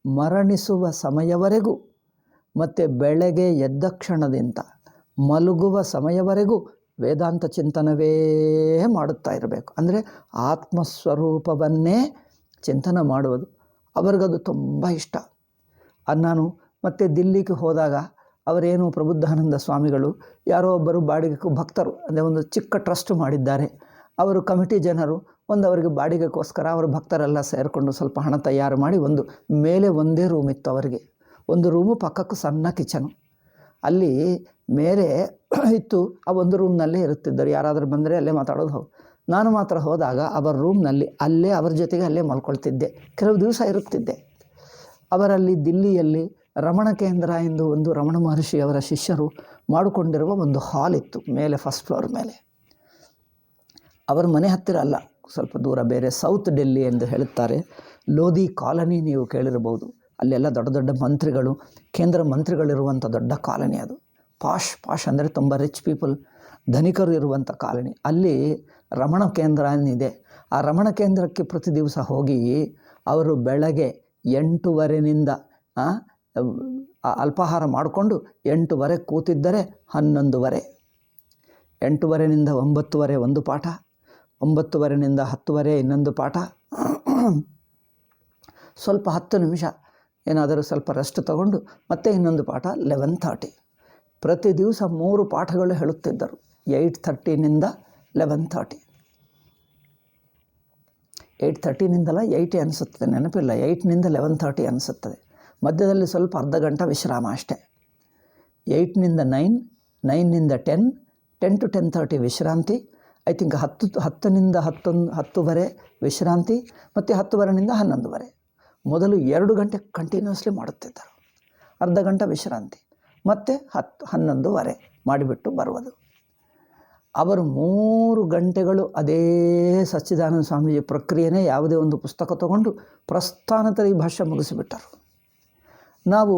ಮರಣಿಸುವ ಸಮಯವರೆಗೂ ಮತ್ತು ಬೆಳಗ್ಗೆ ಎದ್ದ ಕ್ಷಣದಿಂದ ಮಲಗುವ ಸಮಯವರೆಗೂ ವೇದಾಂತ ಚಿಂತನವೇ ಮಾಡುತ್ತಾ ಇರಬೇಕು. ಅಂದರೆ ಆತ್ಮಸ್ವರೂಪವನ್ನೇ ಚಿಂತನೆ ಮಾಡುವುದು ಅವ್ರಿಗದು ತುಂಬ ಇಷ್ಟ. ನಾನು ಮತ್ತೆ ದಿಲ್ಲಿಗೆ ಹೋದಾಗ ಅವರೇನು ಪ್ರಬುದ್ಧಾನಂದ ಸ್ವಾಮಿಗಳು ಯಾರೋ ಒಬ್ಬರು ಬಾಡಿಗೆಗೂ ಭಕ್ತರು, ಅಂದರೆ ಒಂದು ಚಿಕ್ಕ ಟ್ರಸ್ಟ್ ಮಾಡಿದ್ದಾರೆ. ಅವರು ಕಮಿಟಿ ಜನರು ಅವರಿಗೆ ಬಾಡಿಗೆಗೋಸ್ಕರ ಅವರು ಭಕ್ತರೆಲ್ಲ ಸೇರಿಕೊಂಡು ಸ್ವಲ್ಪ ಹಣ ತಯಾರು ಮಾಡಿ ಮೇಲೆ ಒಂದೇ ರೂಮ್ ಇತ್ತು ಅವರಿಗೆ. ಒಂದು ರೂಮು, ಪಕ್ಕಕ್ಕೂ ಸಣ್ಣ ಕಿಚನು. ಅಲ್ಲಿ ಮೇಲೆ ಇತ್ತು. ಆ ಒಂದು ರೂಮ್ನಲ್ಲೇ ಇರುತ್ತಿದ್ದರು. ಯಾರಾದರೂ ಬಂದರೆ ಅಲ್ಲೇ ಮಾತಾಡೋದು. ಹೌದು, ನಾನು ಮಾತ್ರ ಹೋದಾಗ ಅವರ ರೂಮ್ನಲ್ಲಿ ಅಲ್ಲೇ ಅವ್ರ ಜೊತೆಗೆ ಅಲ್ಲೇ ಮಲ್ಕೊಳ್ತಿದ್ದೆ. ಕೆಲವು ದಿವಸ ಇರುತ್ತಿದ್ದೆ. ಅವರಲ್ಲಿ ದಿಲ್ಲಿಯಲ್ಲಿ ರಮಣ ಕೇಂದ್ರ ಎಂದು ಒಂದು ರಮಣ ಮಹರ್ಷಿಯವರ ಶಿಷ್ಯರು ಮಾಡಿಕೊಂಡಿರುವ ಒಂದು ಹಾಲ್ ಇತ್ತು ಮೇಲೆ, ಫಸ್ಟ್ ಫ್ಲೋರ್ ಮೇಲೆ. ಅವರ ಮನೆ ಹತ್ತಿರ ಅಲ್ಲ, ಸ್ವಲ್ಪ ದೂರ ಬೇರೆ, ಸೌತ್ ಡೆಲ್ಲಿ ಎಂದು ಹೇಳುತ್ತಾರೆ. ಲೋಧಿ ಕಾಲನಿ ನೀವು ಕೇಳಿರ್ಬೋದು. ಅಲ್ಲೆಲ್ಲ ದೊಡ್ಡ ದೊಡ್ಡ ಮಂತ್ರಿಗಳು, ಕೇಂದ್ರ ಮಂತ್ರಿಗಳಿರುವಂಥ ದೊಡ್ಡ ಕಾಲನಿ ಅದು. ಪಾಶ್ ಅಂದರೆ ತುಂಬ ರಿಚ್ ಪೀಪಲ್, ಧನಿಕರು ಇರುವಂಥ ಕಾಲನಿ. ಅಲ್ಲಿ ರಮಣ ಕೇಂದ್ರ ಏನಿದೆ, ಆ ರಮಣ ಕೇಂದ್ರಕ್ಕೆ ಪ್ರತಿ ದಿವಸ ಹೋಗಿ ಅವರು ಬೆಳಗ್ಗೆ 8:30 ಅಲ್ಪಾಹಾರ ಮಾಡಿಕೊಂಡು 8:00 ಕೂತಿದ್ದರೆ 11:30, 8:30 9:00 ಒಂದು ಪಾಠ, 9:30 10:00 ಇನ್ನೊಂದು ಪಾಠ, ಸ್ವಲ್ಪ 10 ನಿಮಿಷ ಏನಾದರೂ ಸ್ವಲ್ಪ ರೆಸ್ಟ್ ತಗೊಂಡು ಮತ್ತೆ ಇನ್ನೊಂದು ಪಾಠ 11:30. ಪ್ರತಿ ದಿವಸ 3 ಪಾಠಗಳು ಹೇಳುತ್ತಿದ್ದರು. 8:30 11:30, 8:30 8 ಅನಿಸುತ್ತದೆ, ನೆನಪಿಲ್ಲ, 8 11:30 ಅನಿಸುತ್ತದೆ. ಮಧ್ಯದಲ್ಲಿ ಸ್ವಲ್ಪ ಅರ್ಧ ಗಂಟೆ ವಿಶ್ರಾಮ ಅಷ್ಟೇ. 8 9, 9 10, 10 to 10:30 ವಿಶ್ರಾಂತಿ. ಐ ಥಿಂಕ್ 10 10:30 ವಿಶ್ರಾಂತಿ, ಮತ್ತು 10:30 11:00. ಮೊದಲು 2 ಗಂಟೆ ಕಂಟಿನ್ಯೂಸ್ಲಿ ಮಾಡುತ್ತಿದ್ದರು, ಅರ್ಧ ಗಂಟೆ ವಿಶ್ರಾಂತಿ, ಮತ್ತು 11:30 ಮಾಡಿಬಿಟ್ಟು ಬರುವುದು. ಅವರು 3 ಗಂಟೆಗಳು ಅದೇ ಸಚ್ಚಿದಾನಂದ ಸ್ವಾಮೀಜಿ ಪ್ರಕ್ರಿಯೆನೇ ಯಾವುದೇ ಒಂದು ಪುಸ್ತಕ ತಗೊಂಡು ಪ್ರಸ್ಥಾನತ್ರಯಿ ಭಾಷ್ಯ ಮುಗಿಸಿಬಿಟ್ಟರು. ನಾವು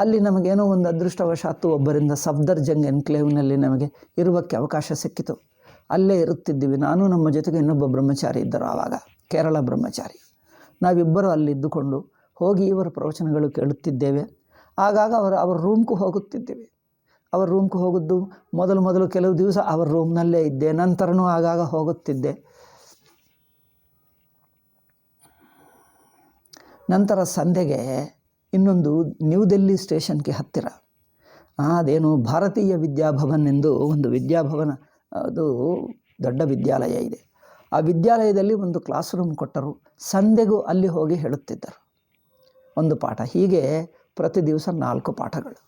ಅಲ್ಲಿ ನಮಗೇನೋ ಒಂದು ಅದೃಷ್ಟವಶಾತ್ತು ಒಬ್ಬರಿಂದ ಸಫ್ದರ್ಜಂಗ್ ಎನ್ಕ್ಲೇವ್ನಲ್ಲಿ ನಮಗೆ ಇರುವಕ್ಕೆ ಅವಕಾಶ ಸಿಕ್ಕಿತು. ಅಲ್ಲೇ ಇರುತ್ತಿದ್ದೀವಿ. ನಾನು ನಮ್ಮ ಜೊತೆಗೆ ಇನ್ನೊಬ್ಬ ಬ್ರಹ್ಮಚಾರಿ ಇದ್ದರು, ಆವಾಗ ಕೇರಳ ಬ್ರಹ್ಮಚಾರಿ. ನಾವಿಬ್ಬರು ಅಲ್ಲಿದ್ದುಕೊಂಡು ಹೋಗಿ ಇವರ ಪ್ರವಚನಗಳು ಕೇಳುತ್ತಿದ್ದೇವೆ. ಆಗಾಗ ಅವರ ರೂಮ್ಗೂ ಹೋಗುತ್ತಿದ್ದೇವೆ. ಅವರ ರೂಮ್ಗೆ ಹೋಗಿದ್ದು ಮೊದಲು ಕೆಲವು ದಿವಸ ಅವರ ರೂಮ್ನಲ್ಲೇ ಇದ್ದೆ, ನಂತರನೂ ಆಗಾಗ ಹೋಗುತ್ತಿದ್ದೆ. ನಂತರ ಸಂಧೆಗೆ ಇನ್ನೊಂದು ನ್ಯೂ ದಿಲ್ಲಿ ಸ್ಟೇಷನ್ಗೆ ಹತ್ತಿರ ಅದೇನು ಭಾರತೀಯ ವಿದ್ಯಾಭವನ್ ಎಂದು ಒಂದು ವಿದ್ಯಾಭವನ, ಅದು ದೊಡ್ಡ ವಿದ್ಯಾಲಯ ಇದೆ. ಆ ವಿದ್ಯಾಲಯದಲ್ಲಿ ಒಂದು ಕ್ಲಾಸ್ ರೂಮ್ ಕೊಟ್ಟರು. ಸಂಧೆಗೂ ಅಲ್ಲಿ ಹೋಗಿ ಹೇಳುತ್ತಿದ್ದರು ಒಂದು ಪಾಠ. ಹೀಗೆ ಪ್ರತಿ ದಿವಸ 4 ಪಾಠಗಳು,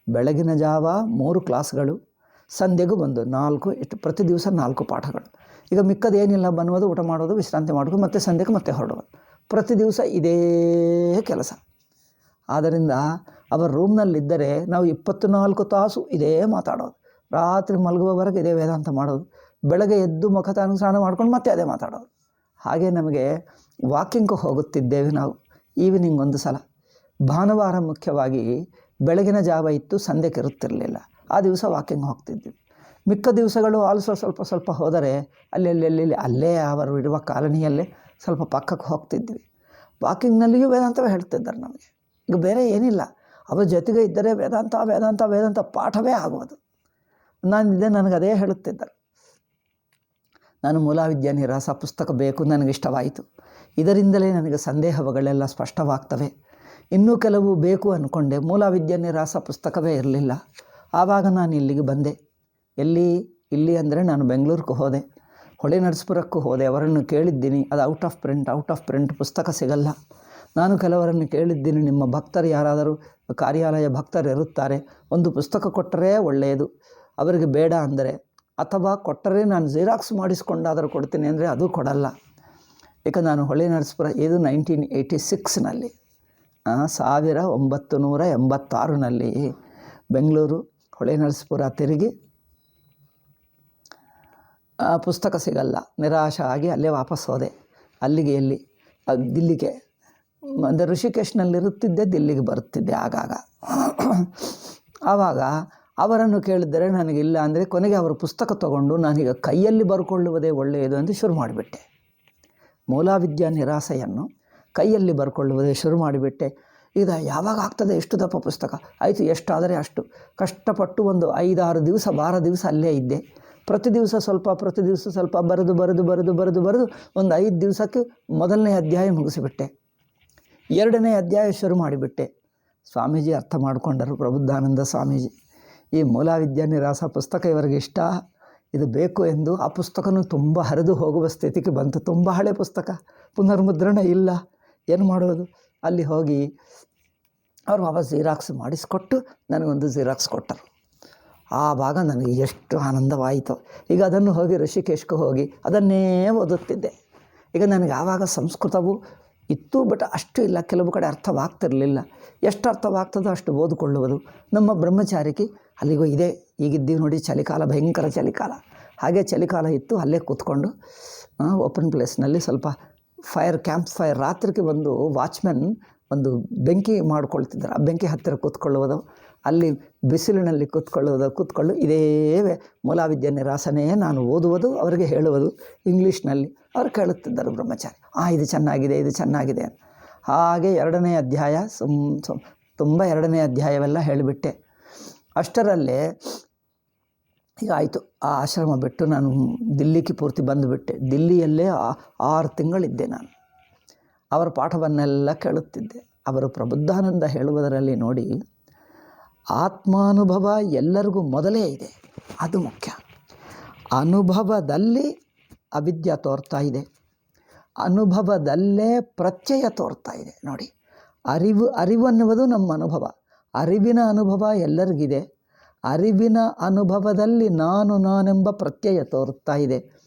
ಬೆಳಗಿನ ಜಾವ 3 ಕ್ಲಾಸ್ಗಳು, ಸಂಧೆಗೂ ಒಂದು 4, ಪ್ರತಿ ದಿವಸ 4 ಪಾಠಗಳು. ಈಗ ಮಿಕ್ಕದೇನಿಲ್ಲ, ಬನ್ನುವುದು, ಊಟ ಮಾಡೋದು, ವಿಶ್ರಾಂತಿ ಮಾಡೋದು, ಮತ್ತು ಸಂಧೆಗೆ ಮತ್ತೆ ಹೊರಡುವುದು. ಪ್ರತಿ ದಿವಸ ಇದೇ ಕೆಲಸ. ಆದ್ದರಿಂದ ಅವರ ರೂಮ್ನಲ್ಲಿದ್ದರೆ ನಾವು 24 ತಾಸು ಇದೇ ಮಾತಾಡೋದು, ರಾತ್ರಿ ಮಲಗುವವರೆಗೆ ಇದೇ ವೇದಾಂತ ಮಾಡೋದು, ಬೆಳಗ್ಗೆ ಎದ್ದು ಮುಖತಾನುಸ್ನಾನ ಮಾಡ್ಕೊಂಡು ಮತ್ತೆ ಅದೇ ಮಾತಾಡೋದು. ಹಾಗೆ ನಮಗೆ ವಾಕಿಂಗ್ ಹೋಗುತ್ತಿದ್ದೇವೆ ನಾವು. ಈವ್ನಿಂಗ್ ಒಂದು ಸಲ, ಭಾನುವಾರ ಮುಖ್ಯವಾಗಿ ಬೆಳಗಿನ ಜಾವ ಇತ್ತು, ಸಂಧ್ಯಕ್ಕೆ ಇರುತ್ತಿರಲಿಲ್ಲ. ಆ ದಿವಸ ವಾಕಿಂಗ್ ಹೋಗ್ತಿದ್ವಿ. ಮಿಕ್ಕ ದಿವಸಗಳು ಆಲ್ಸೋ ಸ್ವಲ್ಪ ಹೋದರೆ ಅಲ್ಲೇ ಅವರು ಇರುವ ಕಾಲನಿಯಲ್ಲೇ ಸ್ವಲ್ಪ ಪಕ್ಕಕ್ಕೆ ಹೋಗ್ತಿದ್ವಿ. ವಾಕಿಂಗ್ನಲ್ಲಿಯೂ ವೇದಾಂತವೇ ಹೇಳ್ತಿದ್ದಾರೆ ನಮಗೆ. ಈಗ ಬೇರೆ ಏನಿಲ್ಲ, ಅವರ ಜೊತೆಗೆ ಇದ್ದರೆ ವೇದಾಂತ ಪಾಠವೇ ಆಗುವುದು. ನನಗೆ ಅದೇ ಹೇಳುತ್ತಿದ್ದರು. ನಾನು ಮೂಲವಿದ್ಯಾ ನಿರಾಸ ಪುಸ್ತಕ ಬೇಕು, ನನಗಿಷ್ಟವಾಯಿತು. ಇದರಿಂದಲೇ ನನಗೆ ಸಂದೇಹಗಳೆಲ್ಲ ಸ್ಪಷ್ಟವಾಗ್ತವೆ. ಇನ್ನೂ ಕೆಲವು ಬೇಕು ಅಂದ್ಕೊಂಡೆ. ಮೂಲವಿದ್ಯಾ ನಿರಾಸ ಪುಸ್ತಕವೇ ಇರಲಿಲ್ಲ. ಆವಾಗ ನಾನು ಇಲ್ಲಿಗೆ ಬಂದೆ. ಇಲ್ಲಿ ಅಂದರೆ ನಾನು ಬೆಂಗಳೂರಿಗೆ ಹೋದೆ, ಹೊಳೆ ನರಸೀಪುರಕ್ಕೂ ಹೋದೆ. ಅವರನ್ನು ಕೇಳಿದ್ದೀನಿ, ಅದು ಔಟ್ ಆಫ್ ಪ್ರಿಂಟ್ ಪುಸ್ತಕ ಸಿಗಲ್ಲ. ನಾನು ಕೆಲವರನ್ನು ಕೇಳಿದ್ದೀನಿ, ನಿಮ್ಮ ಭಕ್ತರು ಯಾರಾದರೂ ಕಾರ್ಯಾಲಯ ಭಕ್ತರು ಇರುತ್ತಾರೆ, ಒಂದು ಪುಸ್ತಕ ಕೊಟ್ಟರೆ ಒಳ್ಳೆಯದು, ಅವರಿಗೆ ಬೇಡ ಅಂದರೆ, ಅಥವಾ ಕೊಟ್ಟರೆ ನಾನು ಜಿರಾಕ್ಸ್ ಮಾಡಿಸ್ಕೊಂಡಾದರೂ ಕೊಡ್ತೀನಿ ಅಂದರೆ ಅದು ಕೊಡಲ್ಲ. ಈಗ ನಾನು ಹೊಳೆ ನರಸೀಪುರ, ಇದು 1986ನಲ್ಲಿ, 1986ನಲ್ಲಿ ಬೆಂಗಳೂರು ಹೊಳೆ ನರಸೀಪುರ ತಿರುಗಿ ಪುಸ್ತಕ ಸಿಗಲ್ಲ, ನಿರಾಶೆ ಆಗಿ ಅಲ್ಲೇ ವಾಪಸ್ ಹೋದೆ. ದಿಲ್ಲಿಗೆ ಅಂದರೆ ಋಷಿಕೇಶ್ನಲ್ಲಿರುತ್ತಿದ್ದೆ, ದಿಲ್ಲಿಗೆ ಬರುತ್ತಿದ್ದೆ ಆಗಾಗ. ಆವಾಗ ಅವರನ್ನು ಕೇಳಿದರೆ ನನಗಿಲ್ಲ ಅಂದರೆ, ಕೊನೆಗೆ ಅವರ ಪುಸ್ತಕ ತಗೊಂಡು ನಾನೀಗ ಕೈಯಲ್ಲಿ ಬರ್ಕೊಳ್ಳುವುದೇ ಒಳ್ಳೆಯದು ಎಂದು ಶುರು ಮಾಡಿಬಿಟ್ಟೆ. ಮೂಲವಿದ್ಯಾ ನಿರಾಸೆಯನ್ನು ಕೈಯಲ್ಲಿ ಬರ್ಕೊಳ್ಳುವುದೇ ಶುರು ಮಾಡಿಬಿಟ್ಟೆ. ಈಗ ಯಾವಾಗ ಆಗ್ತದೆ, ಎಷ್ಟು ದಪ್ಪ ಪುಸ್ತಕ ಆಯಿತು, ಎಷ್ಟಾದರೆ ಅಷ್ಟು ಕಷ್ಟಪಟ್ಟು ಒಂದು 5-6 ದಿವಸ, ವಾರ ದಿವಸ ಅಲ್ಲೇ ಇದ್ದೆ. ಪ್ರತಿ ದಿವಸ ಸ್ವಲ್ಪ ಬರೆದು ಒಂದು 5 ದಿವಸಕ್ಕೆ ಮೊದಲನೇ ಅಧ್ಯಾಯ ಮುಗಿಸಿಬಿಟ್ಟೆ. 2ನೇ ಅಧ್ಯಾಯ ಶುರು ಮಾಡಿಬಿಟ್ಟೆ. ಸ್ವಾಮೀಜಿ ಅರ್ಥ ಮಾಡಿಕೊಂಡರು, ಪ್ರಬುದ್ಧಾನಂದ ಸ್ವಾಮೀಜಿ. ಈ ಮೂಲವಿದ್ಯಾ ನಿರಾಸ ಪುಸ್ತಕ ಇವರಿಗೆ ಇಷ್ಟ, ಇದು ಬೇಕು ಎಂದು. ಆ ಪುಸ್ತಕನೂ ತುಂಬ ಹರಿದು ಹೋಗುವ ಸ್ಥಿತಿಗೆ ಬಂತು. ತುಂಬ ಹಳೆ ಪುಸ್ತಕ, ಪುನರ್ಮುದ್ರಣ ಇಲ್ಲ, ಏನು ಮಾಡೋದು? ಅಲ್ಲಿ ಹೋಗಿ ಅವರು ವಾಪಸ್ ಜಿರಾಕ್ಸ್ ಮಾಡಿಸ್ಕೊಟ್ಟು ನನಗೊಂದು ಜಿರಾಕ್ಸ್ ಕೊಟ್ಟರು. ಆವಾಗ ನನಗೆ ಎಷ್ಟು ಆನಂದವಾಯಿತು. ಈಗ ಅದನ್ನು ಹೋಗಿ ಋಷಿಕೇಶ್ಗೆ ಹೋಗಿ ಅದನ್ನೇ ಓದುತ್ತಿದ್ದೆ. ಈಗ ನನಗೆ ಆವಾಗ ಸಂಸ್ಕೃತವು ಇತ್ತು, ಬಟ್ ಅಷ್ಟು ಇಲ್ಲ. ಕೆಲವು ಕಡೆ ಅರ್ಥವಾಗ್ತಿರಲಿಲ್ಲ. ಎಷ್ಟು ಅರ್ಥವಾಗ್ತದೋ ಅಷ್ಟು ಓದಿಕೊಳ್ಳುವುದು. ನಮ್ಮ ಬ್ರಹ್ಮಚಾರಿಗೆ ಅಲ್ಲಿಗೂ ಇದೆ. ಈಗಿದ್ದೀವಿ ನೋಡಿ, ಚಳಿಗಾಲ, ಭಯಂಕರ ಚಳಿಗಾಲ. ಹಾಗೆ ಚಳಿಗಾಲ ಇತ್ತು. ಅಲ್ಲೇ ಕೂತ್ಕೊಂಡು ಓಪನ್ ಪ್ಲೇಸ್ನಲ್ಲಿ ಸ್ವಲ್ಪ ಕ್ಯಾಂಪ್ ಫೈರ್, ರಾತ್ರಿಗೆ ಒಂದು ವಾಚ್ಮೆನ್ ಒಂದು ಬೆಂಕಿ ಮಾಡ್ಕೊಳ್ತಿದ್ದಾರೆ. ಆ ಬೆಂಕಿ ಹತ್ತಿರ ಕೂತ್ಕೊಳ್ಳುವುದು, ಅಲ್ಲಿ ಬಿಸಿಲಿನಲ್ಲಿ ಕೂತ್ಕೊಳ್ಳು ಇದೇ ಮೂಲವಿದ್ಯೆ ನಿರಾಸನೆ ನಾನು ಓದುವುದು, ಅವರಿಗೆ ಹೇಳುವುದು ಇಂಗ್ಲೀಷ್ನಲ್ಲಿ. ಅವರು ಕೇಳುತ್ತಿದ್ದರು ಬ್ರಹ್ಮಚಾರಿ, ಇದು ಚೆನ್ನಾಗಿದೆ, ಇದು ಚೆನ್ನಾಗಿದೆ. ಹಾಗೆ 2ನೇ ಅಧ್ಯಾಯ ತುಂಬ 2ನೇ ಅಧ್ಯಾಯವೆಲ್ಲ ಹೇಳಿಬಿಟ್ಟೆ. ಅಷ್ಟರಲ್ಲೇ ಈಗ ಆಯಿತು. ಆ ಆಶ್ರಮ ಬಿಟ್ಟು ನಾನು ದಿಲ್ಲಿಗೆ ಪೂರ್ತಿ ಬಂದುಬಿಟ್ಟೆ. ದಿಲ್ಲಿಯಲ್ಲೇ 6 ತಿಂಗಳಿದ್ದೆ ನಾನು. ಅವರ ಪಾಠವನ್ನೆಲ್ಲ ಕೇಳುತ್ತಿದ್ದೆ. ಅವರು ಪ್ರಬುದ್ಧಾನಂದ ಹೇಳುವುದರಲ್ಲಿ ನೋಡಿ, ಆತ್ಮಾನುಭವ ಎಲ್ಲರಿಗೂ ಮೊದಲೇ ಇದೆ, ಅದು ಮುಖ್ಯ. ಅನುಭವದಲ್ಲಿ ಅವಿದ್ಯ ತೋರ್ತಾ ಇದೆ, ಅನುಭವದಲ್ಲೇ ಪ್ರತ್ಯಯ ತೋರ್ತಾ ಇದೆ. ನೋಡಿ, ಅರಿವು ಅನ್ನುವುದು ನಮ್ಮ ಅನುಭವ. ಅರಿವಿನ ಅನುಭವ ಎಲ್ಲರಿಗಿದೆ. ಅರಿವಿನ ಅನುಭವದಲ್ಲಿ ನಾನೆಂಬ ಪ್ರತ್ಯಯ ತೋರ್ತಾ ಇದೆ,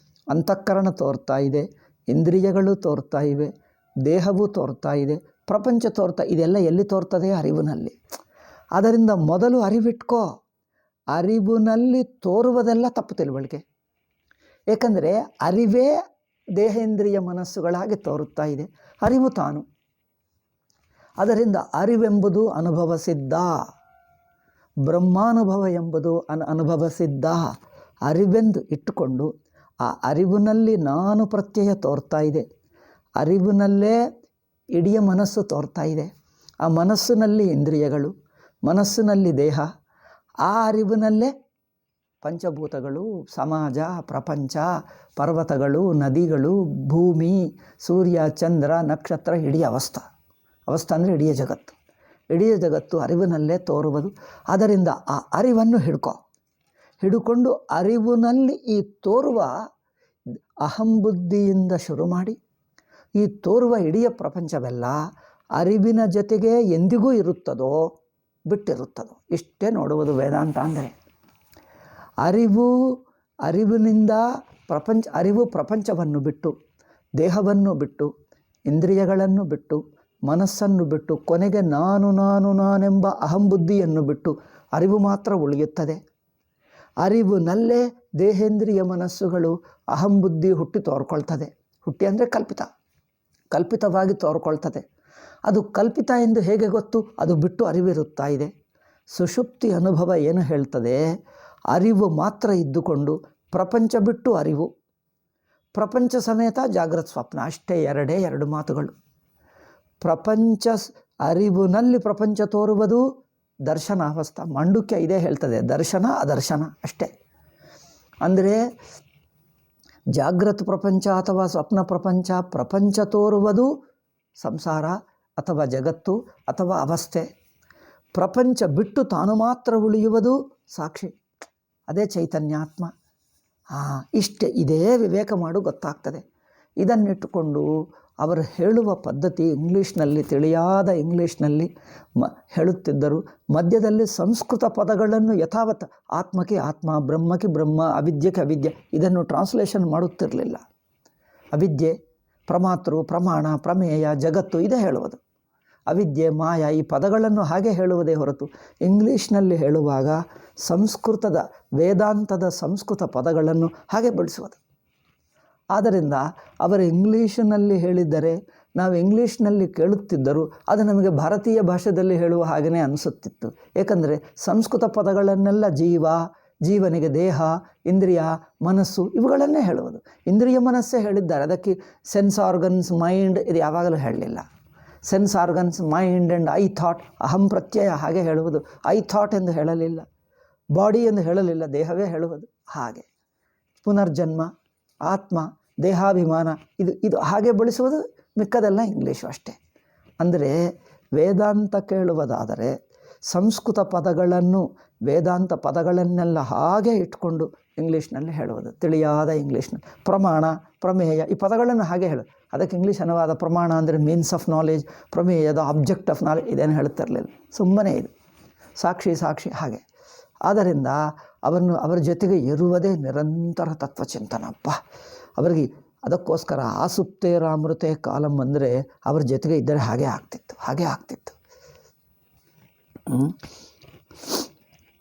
ಅಂತಃಕರಣ ತೋರ್ತಾ ಇದೆ, ಇಂದ್ರಿಯಗಳು ತೋರ್ತಾ ಇವೆ, ದೇಹವು ತೋರ್ತಾ ಇದೆ, ಪ್ರಪಂಚ ಇದೆಲ್ಲ ಎಲ್ಲಿ ತೋರ್ತದೆ? ಅರಿವಿನಲ್ಲಿ. ಅದರಿಂದ ಮೊದಲು ಅರಿವಿಟ್ಕೋ. ಅರಿವಿನಲ್ಲಿ ತೋರುವುದೆಲ್ಲ ತಪ್ಪು ತಿಳುವಳಿಕೆ. ಏಕೆಂದರೆ ಅರಿವೇ ದೇಹೇಂದ್ರಿಯ ಮನಸ್ಸುಗಳಾಗಿ ತೋರುತ್ತಾ ಇದೆ, ಅರಿವು ತಾನು. ಅದರಿಂದ ಅರಿವೆಂಬುದು ಅನುಭವ ಸಿದ್ಧ, ಬ್ರಹ್ಮಾನುಭವ ಎಂಬುದು ಅನುಭವ ಸಿದ್ಧ. ಅರಿವೆಂದು ಇಟ್ಟುಕೊಂಡು ಆ ಅರಿವಿನಲ್ಲಿ ನಾನು ಪ್ರತ್ಯಯ ತೋರ್ತಾ ಇದೆ, ಅರಿವಿನಲ್ಲೇ ಇಡೀ ಮನಸ್ಸು ತೋರ್ತಾ ಇದೆ, ಆ ಮನಸ್ಸಿನಲ್ಲಿ ಇಂದ್ರಿಯಗಳು, ಮನಸ್ಸಿನಲ್ಲಿ ದೇಹ, ಆ ಅರಿವಿನಲ್ಲೇ ಪಂಚಭೂತಗಳು, ಸಮಾಜ, ಪ್ರಪಂಚ, ಪರ್ವತಗಳು, ನದಿಗಳು, ಭೂಮಿ, ಸೂರ್ಯ, ಚಂದ್ರ, ನಕ್ಷತ್ರ, ಇಡೀ ಅವಸ್ಥೆ ಅಂದರೆ ಇಡೀ ಜಗತ್ತು ಅರಿವಿನಲ್ಲೇ ತೋರುವುದು. ಅದರಿಂದ ಆ ಅರಿವನ್ನು ಹಿಡ್ಕೊಂಡು ಅರಿವಿನಲ್ಲಿ ಈ ತೋರುವ ಅಹಂಬುದ್ಧಿಯಿಂದ ಶುರು ಮಾಡಿ ಈ ತೋರುವ ಇಡೀ ಪ್ರಪಂಚವೆಲ್ಲ ಅರಿವಿನ ಜೊತೆಗೆ ಎಂದಿಗೂ ಇರುತ್ತದೋ ಬಿಟ್ಟಿರುತ್ತದೋ, ಇಷ್ಟೇ ನೋಡುವುದು ವೇದಾಂತ ಅಂದರೆ. ಅರಿವಿನಿಂದ ಅರಿವು ಪ್ರಪಂಚವನ್ನು ಬಿಟ್ಟು, ದೇಹವನ್ನು ಬಿಟ್ಟು, ಇಂದ್ರಿಯಗಳನ್ನು ಬಿಟ್ಟು, ಮನಸ್ಸನ್ನು ಬಿಟ್ಟು, ಕೊನೆಗೆ ನಾನೆಂಬ ಅಹಂಬುದ್ಧಿಯನ್ನು ಬಿಟ್ಟು ಅರಿವು ಮಾತ್ರ ಉಳಿಯುತ್ತದೆ. ಅರಿವಿನಲ್ಲೇ ದೇಹೇಂದ್ರಿಯ ಮನಸ್ಸುಗಳು ಅಹಂಬುದ್ಧಿ ಹುಟ್ಟಿ ತೋರ್ಕೊಳ್ತದೆ. ಹುಟ್ಟಿ ಅಂದರೆ ಕಲ್ಪಿತವಾಗಿ ತೋರ್ಕೊಳ್ತದೆ. ಅದು ಕಲ್ಪಿತ ಎಂದು ಹೇಗೆ ಗೊತ್ತು? ಅದು ಬಿಟ್ಟು ಅರಿವಿರುತ್ತಾ ಇದೆ. ಸುಷುಪ್ತಿ ಅನುಭವ ಏನು ಹೇಳ್ತದೆ? ಅರಿವು ಮಾತ್ರ ಇದ್ದುಕೊಂಡು ಪ್ರಪಂಚ ಬಿಟ್ಟು ಅರಿವು, ಪ್ರಪಂಚ ಸಮೇತ ಜಾಗೃತ ಸ್ವಪ್ನ, ಅಷ್ಟೇ 2 ಮಾತುಗಳು. ಅರಿವಿನಲ್ಲಿ ಪ್ರಪಂಚ ತೋರುವುದು ದರ್ಶನಾವಸ್ಥಾ. ಮಾಂಡುಕ್ಯ ಇದೇ ಹೇಳ್ತದೆ, ದರ್ಶನ ಅದರ್ಶನ ಅಷ್ಟೇ. ಅಂದರೆ ಜಾಗೃತ ಪ್ರಪಂಚ ಅಥವಾ ಸ್ವಪ್ನ ಪ್ರಪಂಚ ತೋರುವುದು ಸಂಸಾರ ಅಥವಾ ಜಗತ್ತು ಅಥವಾ ಅವಸ್ಥೆ. ಪ್ರಪಂಚ ಬಿಟ್ಟು ತಾನು ಮಾತ್ರ ಉಳಿಯುವುದು ಸಾಕ್ಷಿ, ಅದೇ ಚೈತನ್ಯಾತ್ಮ. ಇಷ್ಟೇ, ಇದೇ ವಿವೇಕ ಮಾಡು ಗೊತ್ತಾಗ್ತದೆ. ಇದನ್ನಿಟ್ಟುಕೊಂಡು ಅವರು ಹೇಳುವ ಪದ್ಧತಿ ಇಂಗ್ಲೀಷ್ನಲ್ಲಿ, ತಿಳಿಯಾದ ಇಂಗ್ಲೀಷ್ನಲ್ಲಿ ಹೇಳುತ್ತಿದ್ದರು. ಮಧ್ಯದಲ್ಲಿ ಸಂಸ್ಕೃತ ಪದಗಳನ್ನು ಯಥಾವತ್ ಆತ್ಮಕ್ಕೆ ಆತ್ಮ, ಬ್ರಹ್ಮಕ್ಕೆ ಬ್ರಹ್ಮ, ಅವಿದ್ಯೆಗೆ ಅವಿದ್ಯೆ, ಇದನ್ನು ಟ್ರಾನ್ಸ್ಲೇಷನ್ ಮಾಡುತ್ತಿರಲಿಲ್ಲ. ಅವಿದ್ಯೆ, ಪ್ರಮಾತೃ, ಪ್ರಮಾಣ, ಪ್ರಮೇಯ, ಜಗತ್ತು ಇದೇ ಹೇಳುವುದು. ಅವಿದ್ಯೆ, ಮಾಯ ಈ ಪದಗಳನ್ನು ಹಾಗೆ ಹೇಳುವುದೇ ಹೊರತು ಇಂಗ್ಲೀಷ್ನಲ್ಲಿ ಹೇಳುವಾಗ ಸಂಸ್ಕೃತದ ವೇದಾಂತದ ಸಂಸ್ಕೃತ ಪದಗಳನ್ನು ಹಾಗೆ ಬಳಸುವುದು. ಆದ್ದರಿಂದ ಅವರು ಇಂಗ್ಲೀಷಿನಲ್ಲಿ ಹೇಳಿದ್ದರೆ ನಾವು ಇಂಗ್ಲೀಷ್ನಲ್ಲಿ ಕೇಳುತ್ತಿದ್ದರು, ಅದು ನಮಗೆ ಭಾರತೀಯ ಭಾಷೆಯಲ್ಲಿ ಹೇಳುವ ಹಾಗೆಯೇ ಅನಿಸುತ್ತಿತ್ತು. ಏಕೆಂದರೆ ಸಂಸ್ಕೃತ ಪದಗಳನ್ನೆಲ್ಲ ಜೀವನಿಗೆ ದೇಹ, ಇಂದ್ರಿಯ, ಮನಸ್ಸು ಇವುಗಳನ್ನೇ ಹೇಳುವುದು. ಇಂದ್ರಿಯ ಮನಸ್ಸೇ ಹೇಳಿದ್ದಾರೆ, ಅದಕ್ಕೆ ಸೆನ್ಸ್ ಆರ್ಗನ್ಸ್, ಮೈಂಡ್ ಇದು ಯಾವಾಗಲೂ ಹೇಳಲಿಲ್ಲ. Sense organs, mind and I thought, ಅಹಂ ಪ್ರತ್ಯಯ ಹಾಗೆ ಹೇಳುವುದು. ಐ ಥಾಟ್ ಎಂದು ಹೇಳಲಿಲ್ಲ, ಬಾಡಿ ಎಂದು ಹೇಳಲಿಲ್ಲ, ದೇಹವೇ ಹೇಳುವುದು. ಹಾಗೆ ಪುನರ್ಜನ್ಮ, ಆತ್ಮ, ದೇಹಾಭಿಮಾನ ಇದು ಹಾಗೆ ಬಳಸುವುದು. ಮಿಕ್ಕದೆಲ್ಲ ಇಂಗ್ಲೀಷು ಅಷ್ಟೇ. ಅಂದರೆ ವೇದಾಂತ ಕೇಳುವುದಾದರೆ ಸಂಸ್ಕೃತ ಪದಗಳನ್ನು, ವೇದಾಂತ ಪದಗಳನ್ನೆಲ್ಲ ಹಾಗೆ ಇಟ್ಕೊಂಡು ಇಂಗ್ಲೀಷ್ನಲ್ಲಿ ಹೇಳುವುದು, ತಿಳಿಯಾದ ಇಂಗ್ಲೀಷ್ನಲ್ಲಿ. ಪ್ರಮಾಣ, ಪ್ರಮೇಯ ಈ ಪದಗಳನ್ನು ಹಾಗೆ ಹೇಳೋದು. ಅದಕ್ಕೆ ಇಂಗ್ಲೀಷ್ ಅನುವಾದ ಪ್ರಮಾಣ ಅಂದರೆ ಮೀನ್ಸ್ ಆಫ್ ನಾಲೆಜ್, ಪ್ರಮೇಯದ ಆಬ್ಜೆಕ್ಟ್ ಆಫ್ ನಾಲೆಜ್ ಇದೇನು ಹೇಳುತ್ತಿರಲಿಲ್ಲ. ಸುಮ್ಮನೆ ಇದು ಸಾಕ್ಷಿ ಹಾಗೆ. ಆದ್ದರಿಂದ ಅವರ ಜೊತೆಗೆ ಇರುವುದೇ ನಿರಂತರ ತತ್ವಚಿಂತನಪ್ಪ. ಅವರಿಗೆ ಅದಕ್ಕೋಸ್ಕರ ಆಸುಪ್ತೇರಾಮೃತೆ ಕಾಲಂ ಅಂದರೆ ಅವ್ರ ಜೊತೆಗೆ ಇದ್ದರೆ ಹಾಗೆ ಆಗ್ತಿತ್ತು.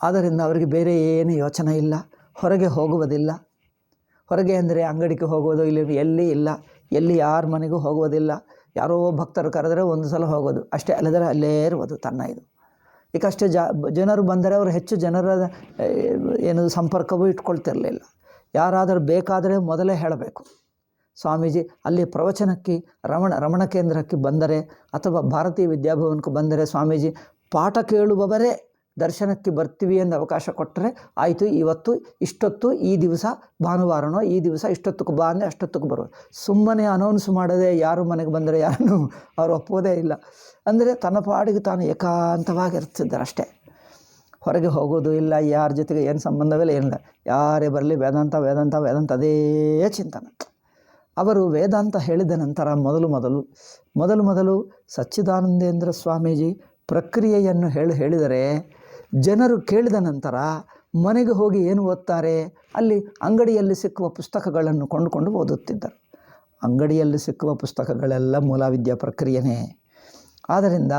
ಆದ್ದರಿಂದ ಅವರಿಗೆ ಬೇರೆ ಏನು ಯೋಚನೆ ಇಲ್ಲ, ಹೊರಗೆ ಹೋಗುವುದಿಲ್ಲ. ಹೊರಗೆ ಅಂದರೆ ಅಂಗಡಿಗೆ ಹೋಗೋದು ಇಲ್ಲಿ ಎಲ್ಲಿ ಇಲ್ಲ, ಎಲ್ಲಿ ಯಾರ ಮನೆಗೂ ಹೋಗೋದಿಲ್ಲ. ಯಾರೋ ಭಕ್ತರು ಕರೆದರೆ ಒಂದು ಸಲ ಹೋಗೋದು ಅಷ್ಟೇ, ಅಲ್ಲದರೆ ಅಲ್ಲೇ ಇರುವುದು ತನ್ನ ಇದು. ಈಗ ಅಷ್ಟೇ ಜನರು ಬಂದರೆ ಅವರು ಹೆಚ್ಚು ಜನರ ಏನು ಸಂಪರ್ಕವೂ ಇಟ್ಕೊಳ್ತಿರಲಿಲ್ಲ. ಯಾರಾದರೂ ಬೇಕಾದರೆ ಮೊದಲೇ ಹೇಳಬೇಕು. ಸ್ವಾಮೀಜಿ ಅಲ್ಲಿ ಪ್ರವಚನಕ್ಕೆ ರಮಣ ಕೇಂದ್ರಕ್ಕೆ ಬಂದರೆ ಅಥವಾ ಭಾರತೀಯ ವಿದ್ಯಾಭವನಕ್ಕೆ ಬಂದರೆ ಸ್ವಾಮೀಜಿ ಪಾಠ ಕೇಳುವವರೇ ದರ್ಶನಕ್ಕೆ ಬರ್ತೀವಿ ಎಂದು ಅವಕಾಶ ಕೊಟ್ಟರೆ ಆಯಿತು, ಇವತ್ತು ಇಷ್ಟೊತ್ತು ಈ ದಿವಸ ಭಾನುವಾರನೋ ಈ ದಿವಸ ಇಷ್ಟೊತ್ತಕ್ಕೆ ಬಾ ಅಂದರೆ ಅಷ್ಟೊತ್ತಕ್ಕೆ ಬರೋದು. ಸುಮ್ಮನೆ ಅನೌನ್ಸ್ ಮಾಡದೆ ಯಾರು ಮನೆಗೆ ಬಂದರೆ ಯಾರನ್ನು ಅವ್ರು ಒಪ್ಪೋದೇ ಇಲ್ಲ. ಅಂದರೆ ತನ್ನ ಪಾಡಿಗೆ ತಾನು ಏಕಾಂತವಾಗಿರ್ತಿದ್ದಾರೆ ಅಷ್ಟೇ, ಹೊರಗೆ ಹೋಗೋದು ಇಲ್ಲ, ಯಾರ ಜೊತೆಗೆ ಏನು ಸಂಬಂಧವಿಲ್ಲ, ಏನಿಲ್ಲ. ಯಾರೇ ಬರಲಿ ವೇದಾಂತ ಅದೇ ಚಿಂತನೆ. ಅವರು ವೇದಾಂತ ಹೇಳಿದ ನಂತರ ಮೊದಲು ಸಚ್ಚಿದಾನಂದೇಂದ್ರ ಸ್ವಾಮೀಜಿ ಪ್ರಕ್ರಿಯೆಯನ್ನು ಹೇಳಿದರೆ ಜನರು ಕೇಳಿದ ನಂತರ ಮನೆಗೆ ಹೋಗಿ ಏನು ಓದ್ತಾರೆ, ಅಲ್ಲಿ ಅಂಗಡಿಯಲ್ಲಿ ಸಿಕ್ಕುವ ಪುಸ್ತಕಗಳನ್ನು ಕೊಂಡುಕೊಂಡು ಓದುತ್ತಿದ್ದರು. ಅಂಗಡಿಯಲ್ಲಿ ಸಿಕ್ಕುವ ಪುಸ್ತಕಗಳೆಲ್ಲ ಮೂಲವಿದ್ಯಾ ಪ್ರಕ್ರಿಯೆನೇ. ಆದ್ದರಿಂದ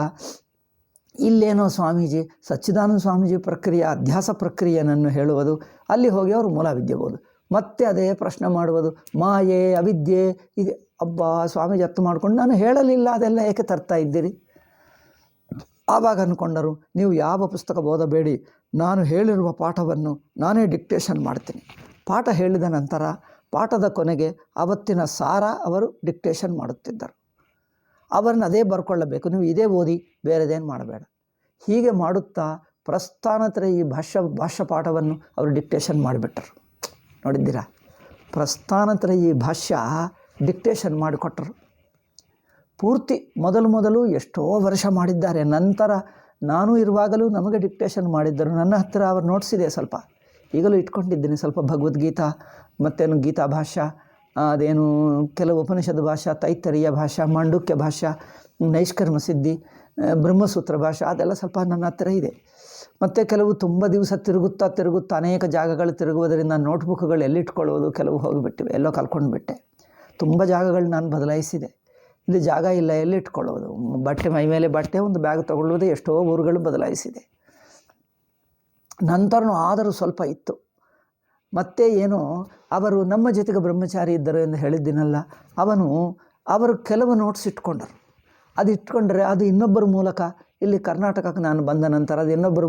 ಇಲ್ಲೇನೋ ಸ್ವಾಮೀಜಿ ಸಚ್ಚಿದಾನಂದ ಸ್ವಾಮೀಜಿ ಪ್ರಕ್ರಿಯೆ ಅಧ್ಯಾಸ ಪ್ರಕ್ರಿಯೆಯನ್ನು ಹೇಳುವುದು, ಅಲ್ಲಿ ಹೋಗಿ ಅವರು ಮೂಲವಿದ್ಯೆ ಓದು, ಮತ್ತೆ ಅದೇ ಪ್ರಶ್ನೆ ಮಾಡುವುದು, ಮಾಯೆ ಅವಿದ್ಯೆ ಇದೆ. ಸ್ವಾಮೀಜಿ ಅರ್ಥ ಮಾಡಿಕೊಂಡು ನಾನು ಹೇಳಲಿಲ್ಲ ಅದೆಲ್ಲ ಏಕೆ ತರ್ತಾ ಇದ್ದೀರಿ. ಆವಾಗ ಅಂದ್ಕೊಂಡರು, ನೀವು ಯಾವ ಪುಸ್ತಕ ಓದಬೇಡಿ, ನಾನು ಹೇಳಿರುವ ಪಾಠವನ್ನು ನಾನೇ ಡಿಕ್ಟೇಷನ್ ಮಾಡ್ತೀನಿ. ಪಾಠ ಹೇಳಿದ ನಂತರ ಪಾಠದ ಕೊನೆಗೆ ಅವತ್ತಿನ ಸಾರ ಅವರು ಡಿಕ್ಟೇಷನ್ ಮಾಡುತ್ತಿದ್ದರು. ಅವರನ್ನು ಅದೇ ಬರ್ಕೊಳ್ಳಬೇಕು, ನೀವು ಇದೇ ಓದಿ ಬೇರೆದೇನು ಮಾಡಬೇಡ. ಹೀಗೆ ಮಾಡುತ್ತಾ ಪ್ರಸ್ಥಾನತ್ರಯಿ ಭಾಷ್ಯ ಪಾಠವನ್ನು ಅವರು ಡಿಕ್ಟೇಷನ್ ಮಾಡಿಬಿಟ್ಟರು. ನೋಡಿದ್ದೀರಾ, ಪ್ರಸ್ಥಾನತ್ರಯಿ ಭಾಷ್ಯ ಡಿಕ್ಟೇಷನ್ ಮಾಡಿಕೊಟ್ಟರು. ಪೂರ್ತಿ ಮೊದಲು ಎಷ್ಟೋ ವರ್ಷ ಮಾಡಿದ್ದಾರೆ. ನಂತರ ನಾನು ಇರುವಾಗಲೂ ನಮಗೆ ಡಿಕ್ಟೇಷನ್ ಮಾಡಿದ್ದರು. ನನ್ನ ಹತ್ತಿರ ಅವರು ನೋಟ್ಸ್ ಇದೆ, ಸ್ವಲ್ಪ ಈಗಲೂ ಇಟ್ಕೊಂಡಿದ್ದೀನಿ. ಸ್ವಲ್ಪ ಭಗವದ್ಗೀತಾ, ಮತ್ತೇನು ಗೀತಾ ಭಾಷ್ಯ, ಅದೇನು ಕೆಲವು ಉಪನಿಷತ್ ಭಾಷೆ, ತೈತ್ತರೀಯ ಭಾಷೆ, ಮಾಂಡುಕ್ಯ ಭಾಷೆ, ನೈಷ್ಕರ್ಮ ಸಿದ್ಧಿ, ಬ್ರಹ್ಮಸೂತ್ರ ಭಾಷೆ, ಅದೆಲ್ಲ ಸ್ವಲ್ಪ ನನ್ನ ಹತ್ತಿರ ಇದೆ. ಮತ್ತು ಕೆಲವು ತುಂಬ ದಿವಸ ತಿರುಗುತ್ತಾ ಅನೇಕ ಜಾಗಗಳು ತಿರುಗುವುದರಿಂದ ನೋಟ್ಬುಕ್ಗಳು ಎಲ್ಲಿಟ್ಕೊಳ್ಳೋದು ಕೆಲವು ಹೋಗಿಬಿಟ್ಟಿವೆ, ಎಲ್ಲೋ ಕಲ್ಕೊಂಡು ಬಿಟ್ಟೆ. ತುಂಬ ಜಾಗಗಳು ನಾನು ಬದಲಾಯಿಸಿದೆ. ಇಲ್ಲಿ ಜಾಗ ಇಲ್ಲ, ಎಲ್ಲಿಟ್ಕೊಳ್ಳೋದು, ಬಟ್ಟೆ ಮೈ ಮೇಲೆ ಬಟ್ಟೆ, ಒಂದು ಬ್ಯಾಗ್ ತೊಗೊಳ್ಳೋದು, ಎಷ್ಟೋ ಊರುಗಳು ಬದಲಾಯಿಸಿದೆ. ನಂತರನೂ ಆದರೂ ಸ್ವಲ್ಪ ಇತ್ತು. ಮತ್ತೆ ಏನೋ ಅವರು ನಮ್ಮ ಜೊತೆಗೆ ಬ್ರಹ್ಮಚಾರಿ ಇದ್ದರು ಎಂದು ಹೇಳಿದ್ದೀನಲ್ಲ, ಅವರು ಕೆಲವು ನೋಟ್ಸ್ ಇಟ್ಕೊಂಡರು. ಅದು ಇಟ್ಕೊಂಡ್ರೆ ಅದು ಇನ್ನೊಬ್ಬರ ಮೂಲಕ ಇಲ್ಲಿ ಕರ್ನಾಟಕಕ್ಕೆ ನಾನು ಬಂದ ನಂತರ ಅದು ಇನ್ನೊಬ್ಬರ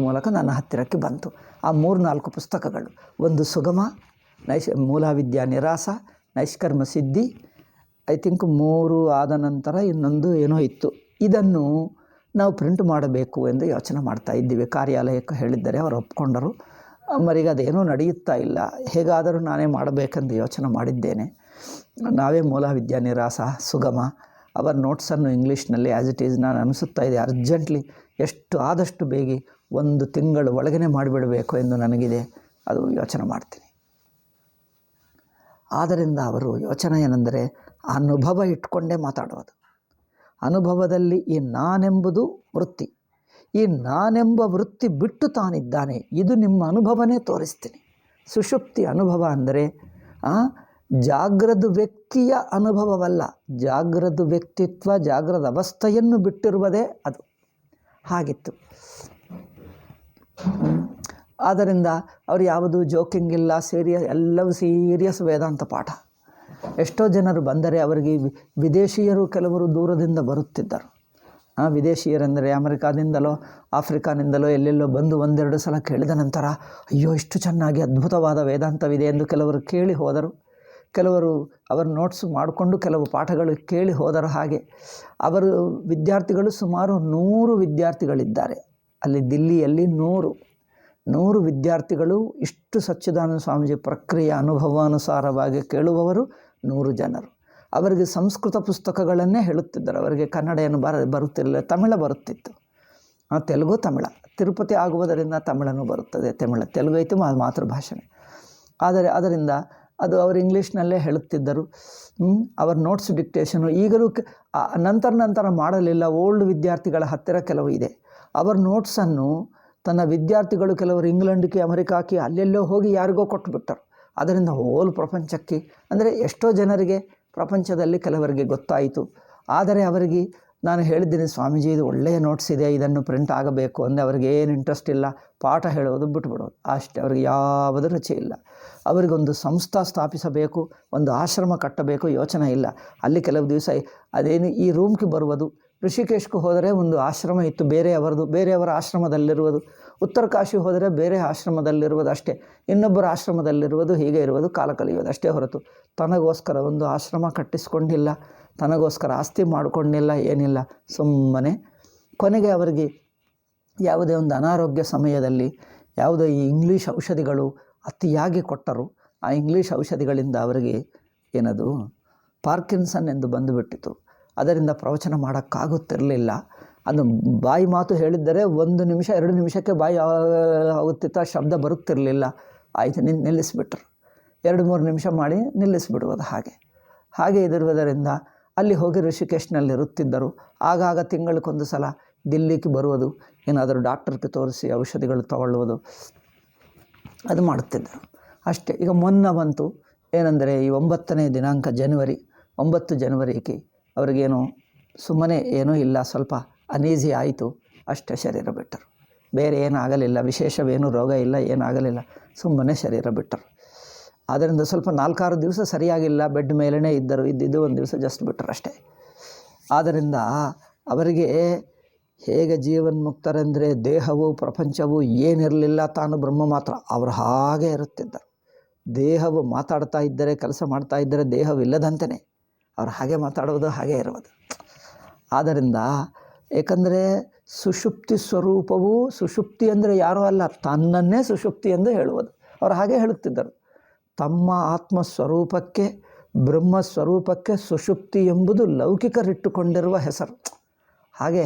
ಮೂಲಕ ನನ್ನ ಹತ್ತಿರಕ್ಕೆ ಬಂತು. ಆ 3-4 ಪುಸ್ತಕಗಳು, ಒಂದು ಸುಗಮ, ಮೂಲವಿದ್ಯಾ ನಿರಾಸ, ನೈಷ್ಕರ್ಮ ಸಿದ್ಧಿ, ಐ ಥಿಂಕ್ 3 ಆದ ನಂತರ ಇನ್ನೊಂದು ಏನೋ ಇತ್ತು. ಇದನ್ನು ನಾವು ಪ್ರಿಂಟ್ ಮಾಡಬೇಕು ಎಂದು ಯೋಚನೆ ಮಾಡ್ತಾ ಇದ್ದೀವಿ. ಕಾರ್ಯಾಲಯಕ್ಕೆ ಹೇಳಿದ್ದರೆ ಅವರು ಒಪ್ಕೊಂಡರು. ಮರಿಗೆ ಅದೇನೂ ನಡೆಯುತ್ತಾ ಇಲ್ಲ. ಹೇಗಾದರೂ ನಾನೇ ಮಾಡಬೇಕೆಂದು ಯೋಚನೆ ಮಾಡಿದ್ದೇನೆ. ನಾವೇ ಮೂಲವಿದ್ಯಾ ನಿರಾಸ, ಸುಗಮ, ಅವರ ನೋಟ್ಸನ್ನು ಇಂಗ್ಲೀಷ್ನಲ್ಲಿ ಆ್ಯಸ್ ಇಟ್ ಈಸ್ ನಾನು ಅನಿಸುತ್ತಾ ಇದೆ ಅರ್ಜೆಂಟ್ಲಿ ಎಷ್ಟು ಆದಷ್ಟು ಬೇಗ 1 ತಿಂಗಳು ಒಳಗನೆ ಮಾಡಿಬಿಡಬೇಕು ಎಂದು ನನಗಿದೆ. ಅದು ಯೋಚನೆ ಮಾಡ್ತೀನಿ. ಆದ್ದರಿಂದ ಅವರು ಯೋಚನೆ ಏನೆಂದರೆ ಅನುಭವ ಇಟ್ಕೊಂಡೇ ಮಾತಾಡೋದು. ಅನುಭವದಲ್ಲಿ ಈ ನಾನೆಂಬುದು ವೃತ್ತಿ, ಈ ನಾನೆಂಬ ವೃತ್ತಿ ಬಿಟ್ಟು ತಾನಿದ್ದಾನೆ, ಇದು ನಿಮ್ಮ ಅನುಭವನೇ ತೋರಿಸ್ತೀನಿ. ಸುಷುಪ್ತಿ ಅನುಭವ ಅಂದರೆ ಜಾಗ್ರದ ವ್ಯಕ್ತಿಯ ಅನುಭವವಲ್ಲ, ಜಾಗ್ರದ ವ್ಯಕ್ತಿತ್ವ, ಜಾಗ್ರದ ಅವಸ್ಥೆಯನ್ನು ಬಿಟ್ಟಿರುವುದೇ ಅದು. ಹಾಗಿತ್ತು. ಆದ್ದರಿಂದ ಅವರು ಯಾವುದು ಜೋಕಿಂಗ್ ಇಲ್ಲ, ಎಲ್ಲವೂ ಸೀರಿಯಸ್ ವೇದಾಂತ ಪಾಠ. ಎಷ್ಟೋ ಜನರು ಬಂದರೆ ಅವರಿಗೆ ವಿದೇಶಿಯರು ಕೆಲವರು ದೂರದಿಂದ ಬರುತ್ತಿದ್ದರು. ವಿದೇಶಿಯರೆಂದರೆ ಅಮೆರಿಕಾದಿಂದಲೋ ಆಫ್ರಿಕಾನಿಂದಲೋ ಎಲ್ಲೆಲ್ಲೋ ಬಂದು 1-2 ಸಲ ಕೇಳಿದ ನಂತರ ಅಯ್ಯೋ ಇಷ್ಟು ಚೆನ್ನಾಗಿ ಅದ್ಭುತವಾದ ವೇದಾಂತವಿದೆ ಎಂದು ಕೆಲವರು ಕೇಳಿ ಹೋದರು. ಕೆಲವರು ಅವರ ನೋಟ್ಸ್ ಮಾಡಿಕೊಂಡು ಕೆಲವು ಪಾಠಗಳು ಕೇಳಿ ಹೋದರು. ಹಾಗೆ ಅವರು ವಿದ್ಯಾರ್ಥಿಗಳು ಸುಮಾರು 100 ವಿದ್ಯಾರ್ಥಿಗಳಿದ್ದಾರೆ ಅಲ್ಲಿ ದಿಲ್ಲಿಯಲ್ಲಿ. 100 ವಿದ್ಯಾರ್ಥಿಗಳು ಇಷ್ಟು ಸಚ್ಚಿದಾನಂದ ಸ್ವಾಮೀಜಿ ಪ್ರಕ್ರಿಯೆ ಅನುಭವಾನುಸಾರವಾಗಿ ಕೇಳುವವರು 100 ಜನರು. ಅವರಿಗೆ ಸಂಸ್ಕೃತ ಪುಸ್ತಕಗಳನ್ನೇ ಹೇಳುತ್ತಿದ್ದರು. ಅವರಿಗೆ ಕನ್ನಡ ಏನು ಬರುತ್ತಿರಲಿಲ್ಲ, ತಮಿಳ ಬರುತ್ತಿತ್ತು, ತೆಲುಗು ತಮಿಳ. ತಿರುಪತಿ ಆಗುವುದರಿಂದ ತಮಿಳನೂ ಬರುತ್ತದೆ. ತೆಲುಗು ಐತೆ ಮಾತೃಭಾಷೆ. ಅದರಿಂದ ಅದು ಅವರು ಇಂಗ್ಲೀಷ್ನಲ್ಲೇ ಹೇಳುತ್ತಿದ್ದರು. ಅವರ ನೋಟ್ಸ್ ಡಿಕ್ಟೇಷನು ಈಗಲೂ ನಂತರ ಮಾಡಲಿಲ್ಲ. ಓಲ್ಡ್ ವಿದ್ಯಾರ್ಥಿಗಳ ಹತ್ತಿರ ಕೆಲವು ಇದೆ. ಅವರ ನೋಟ್ಸನ್ನು ತನ್ನ ವಿದ್ಯಾರ್ಥಿಗಳು ಕೆಲವರು ಇಂಗ್ಲೆಂಡ್ಗೆ, ಅಮೆರಿಕಾಕ್ಕೆ ಅಲ್ಲೆಲ್ಲೋ ಹೋಗಿ ಯಾರಿಗೋ ಕೊಟ್ಟುಬಿಟ್ಟರು. ಅದರಿಂದ ಹೋಲ್ ಪ್ರಪಂಚಕ್ಕೆ ಅಂದರೆ ಎಷ್ಟೋ ಜನರಿಗೆ ಪ್ರಪಂಚದಲ್ಲಿ ಕೆಲವರಿಗೆ ಗೊತ್ತಾಯಿತು. ಆದರೆ ಅವರಿಗೆ ನಾನು ಹೇಳಿದ್ದೀನಿ, ಸ್ವಾಮೀಜಿ ಇದು ಒಳ್ಳೆಯ ನೋಟ್ಸ್ ಇದೆ, ಇದನ್ನು ಪ್ರಿಂಟ್ ಆಗಬೇಕು ಅಂದರೆ ಅವ್ರಿಗೆ ಏನು ಇಂಟ್ರೆಸ್ಟ್ ಇಲ್ಲ, ಪಾಠ ಹೇಳೋದು ಬಿಟ್ಬಿಡೋದು ಅಷ್ಟೇ. ಅವ್ರಿಗೆ ಯಾವುದೂ ರುಚಿ ಇಲ್ಲ. ಅವರಿಗೊಂದು ಸಂಸ್ಥೆ ಸ್ಥಾಪಿಸಬೇಕು, ಒಂದು ಆಶ್ರಮ ಕಟ್ಟಬೇಕು ಯೋಚನೆ ಇಲ್ಲ. ಅಲ್ಲಿ ಕೆಲವು ದಿವಸ ಅದೇನು ಈ ರೂಮ್ಗೆ ಬರುವುದು, ಋಷಿಕೇಶ್ಗೆ ಹೋದರೆ ಒಂದು ಆಶ್ರಮ ಇತ್ತು ಬೇರೆಯವರ ಆಶ್ರಮದಲ್ಲಿರುವುದು, ಉತ್ತರ ಕಾಶಿ ಹೋದರೆ ಬೇರೆ ಆಶ್ರಮದಲ್ಲಿರುವುದು ಅಷ್ಟೇ, ಇನ್ನೊಬ್ಬರ ಆಶ್ರಮದಲ್ಲಿರುವುದು, ಹೀಗೆ ಇರುವುದು, ಕಾಲ ಕಳೆಯುವುದು ಅಷ್ಟೇ ಹೊರತು ತನಗೋಸ್ಕರ ಒಂದು ಆಶ್ರಮ ಕಟ್ಟಿಸ್ಕೊಂಡಿಲ್ಲ, ತನಗೋಸ್ಕರ ಆಸ್ತಿ ಮಾಡಿಕೊಂಡಿಲ್ಲ, ಏನಿಲ್ಲ. ಸುಮ್ಮನೆ ಕೊನೆಗೆ ಅವರಿಗೆ ಯಾವುದೇ ಒಂದು ಅನಾರೋಗ್ಯ ಸಮಯದಲ್ಲಿ ಯಾವುದೋ ಈ ಇಂಗ್ಲೀಷ್ ಔಷಧಿಗಳು ಅತಿಯಾಗಿ ಕೊಟ್ಟರು. ಆ ಇಂಗ್ಲೀಷ್ ಔಷಧಿಗಳಿಂದ ಅವರಿಗೆ ಏನದು ಪಾರ್ಕಿನ್ಸನ್ ಎಂದು ಬಂದುಬಿಟ್ಟಿತು. ಅದರಿಂದ ಪ್ರವಚನ ಮಾಡೋಕ್ಕಾಗುತ್ತಿರಲಿಲ್ಲ. ಅದು ಬಾಯಿ ಮಾತು ಹೇಳಿದ್ದರೆ 1 ನಿಮಿಷ 2 ನಿಮಿಷಕ್ಕೆ ಬಾಯಿ ಆಗುತ್ತಿತ್ತು, ಶಬ್ದ ಬರುತ್ತಿರಲಿಲ್ಲ. ಆಯಿತು ನಿಲ್ಲಿಸಿಬಿಟ್ರು. 2-3 ನಿಮಿಷ ಮಾಡಿ ನಿಲ್ಲಿಸಿಬಿಡುವುದು. ಹಾಗೆ ಇದಿರುವುದರಿಂದ ಅಲ್ಲಿ ಹೋಗಿ ಋಷಿಕೇಶ್ನಲ್ಲಿ ಇರುತ್ತಿದ್ದರು. ಆಗಾಗ ತಿಂಗಳಿಗೊಂದು ಸಲ ದಿಲ್ಲಿಗೆ ಬರುವುದು, ಏನಾದರೂ ಡಾಕ್ಟರ್ಗೆ ತೋರಿಸಿ ಔಷಧಿಗಳು ತಗೊಳ್ಳುವುದು, ಅದು ಮಾಡುತ್ತಿದ್ದರು ಅಷ್ಟೇ. ಈಗ ಮೊನ್ನೆ ಬಂತು ಏನೆಂದರೆ ಈ 9ನೇ ದಿನಾಂಕ ಜನವರಿ 9 ಜನವರಿಗೆ ಅವರಿಗೇನು ಸುಮ್ಮನೆ ಏನೂ ಇಲ್ಲ, ಸ್ವಲ್ಪ ಅನೀಸಿ ಆಯಿತು ಅಷ್ಟೇ, ಶರೀರ ಬಿಟ್ಟರು. ಬೇರೆ ಏನಾಗಲಿಲ್ಲ, ವಿಶೇಷವೇನು ರೋಗ ಇಲ್ಲ, ಏನಾಗಲಿಲ್ಲ, ಸುಮ್ಮನೆ ಶರೀರ ಬಿಟ್ಟರು. ಆದ್ದರಿಂದ ಸ್ವಲ್ಪ 4-6 ದಿವಸ ಸರಿಯಾಗಿಲ್ಲ, ಬೆಡ್ ಮೇಲೇ ಇದ್ದಿದ್ದು 1 ದಿವಸ ಜಸ್ಟ್ ಬಿಟ್ಟರು ಅಷ್ಟೇ. ಆದ್ದರಿಂದ ಅವರಿಗೆ ಹೇಗೆ ಜೀವನ್ಮುಕ್ತರೆಂದರೆ ದೇಹವು ಪ್ರಪಂಚವು ಏನಿರಲಿಲ್ಲ, ತಾನು ಬ್ರಹ್ಮ ಮಾತ್ರ. ಅವರು ಹಾಗೆ ಇರುತ್ತಿದ್ದರು. ದೇಹವು ಮಾತಾಡ್ತಾ ಇದ್ದರೆ, ಕೆಲಸ ಮಾಡ್ತಾ ಇದ್ದರೆ ದೇಹವಿಲ್ಲದಂತೆಯೇ ಅವರು ಹಾಗೆ ಮಾತಾಡುವುದು, ಹಾಗೆ ಇರುವುದು. ಆದ್ದರಿಂದ ಏಕೆಂದರೆ ಸುಷುಪ್ತಿ ಸ್ವರೂಪವು, ಸುಷುಪ್ತಿ ಅಂದರೆ ಯಾರೂ ಅಲ್ಲ, ತನ್ನನ್ನೇ ಸುಷುಪ್ತಿ ಎಂದು ಹೇಳುವುದು. ಅವರು ಹಾಗೆ ಹೇಳುತ್ತಿದ್ದರು. ತಮ್ಮ ಆತ್ಮಸ್ವರೂಪಕ್ಕೆ, ಬ್ರಹ್ಮಸ್ವರೂಪಕ್ಕೆ ಸುಷುಪ್ತಿ ಎಂಬುದು ಲೌಕಿಕರಿಟ್ಟುಕೊಂಡಿರುವ ಹೆಸರು. ಹಾಗೆ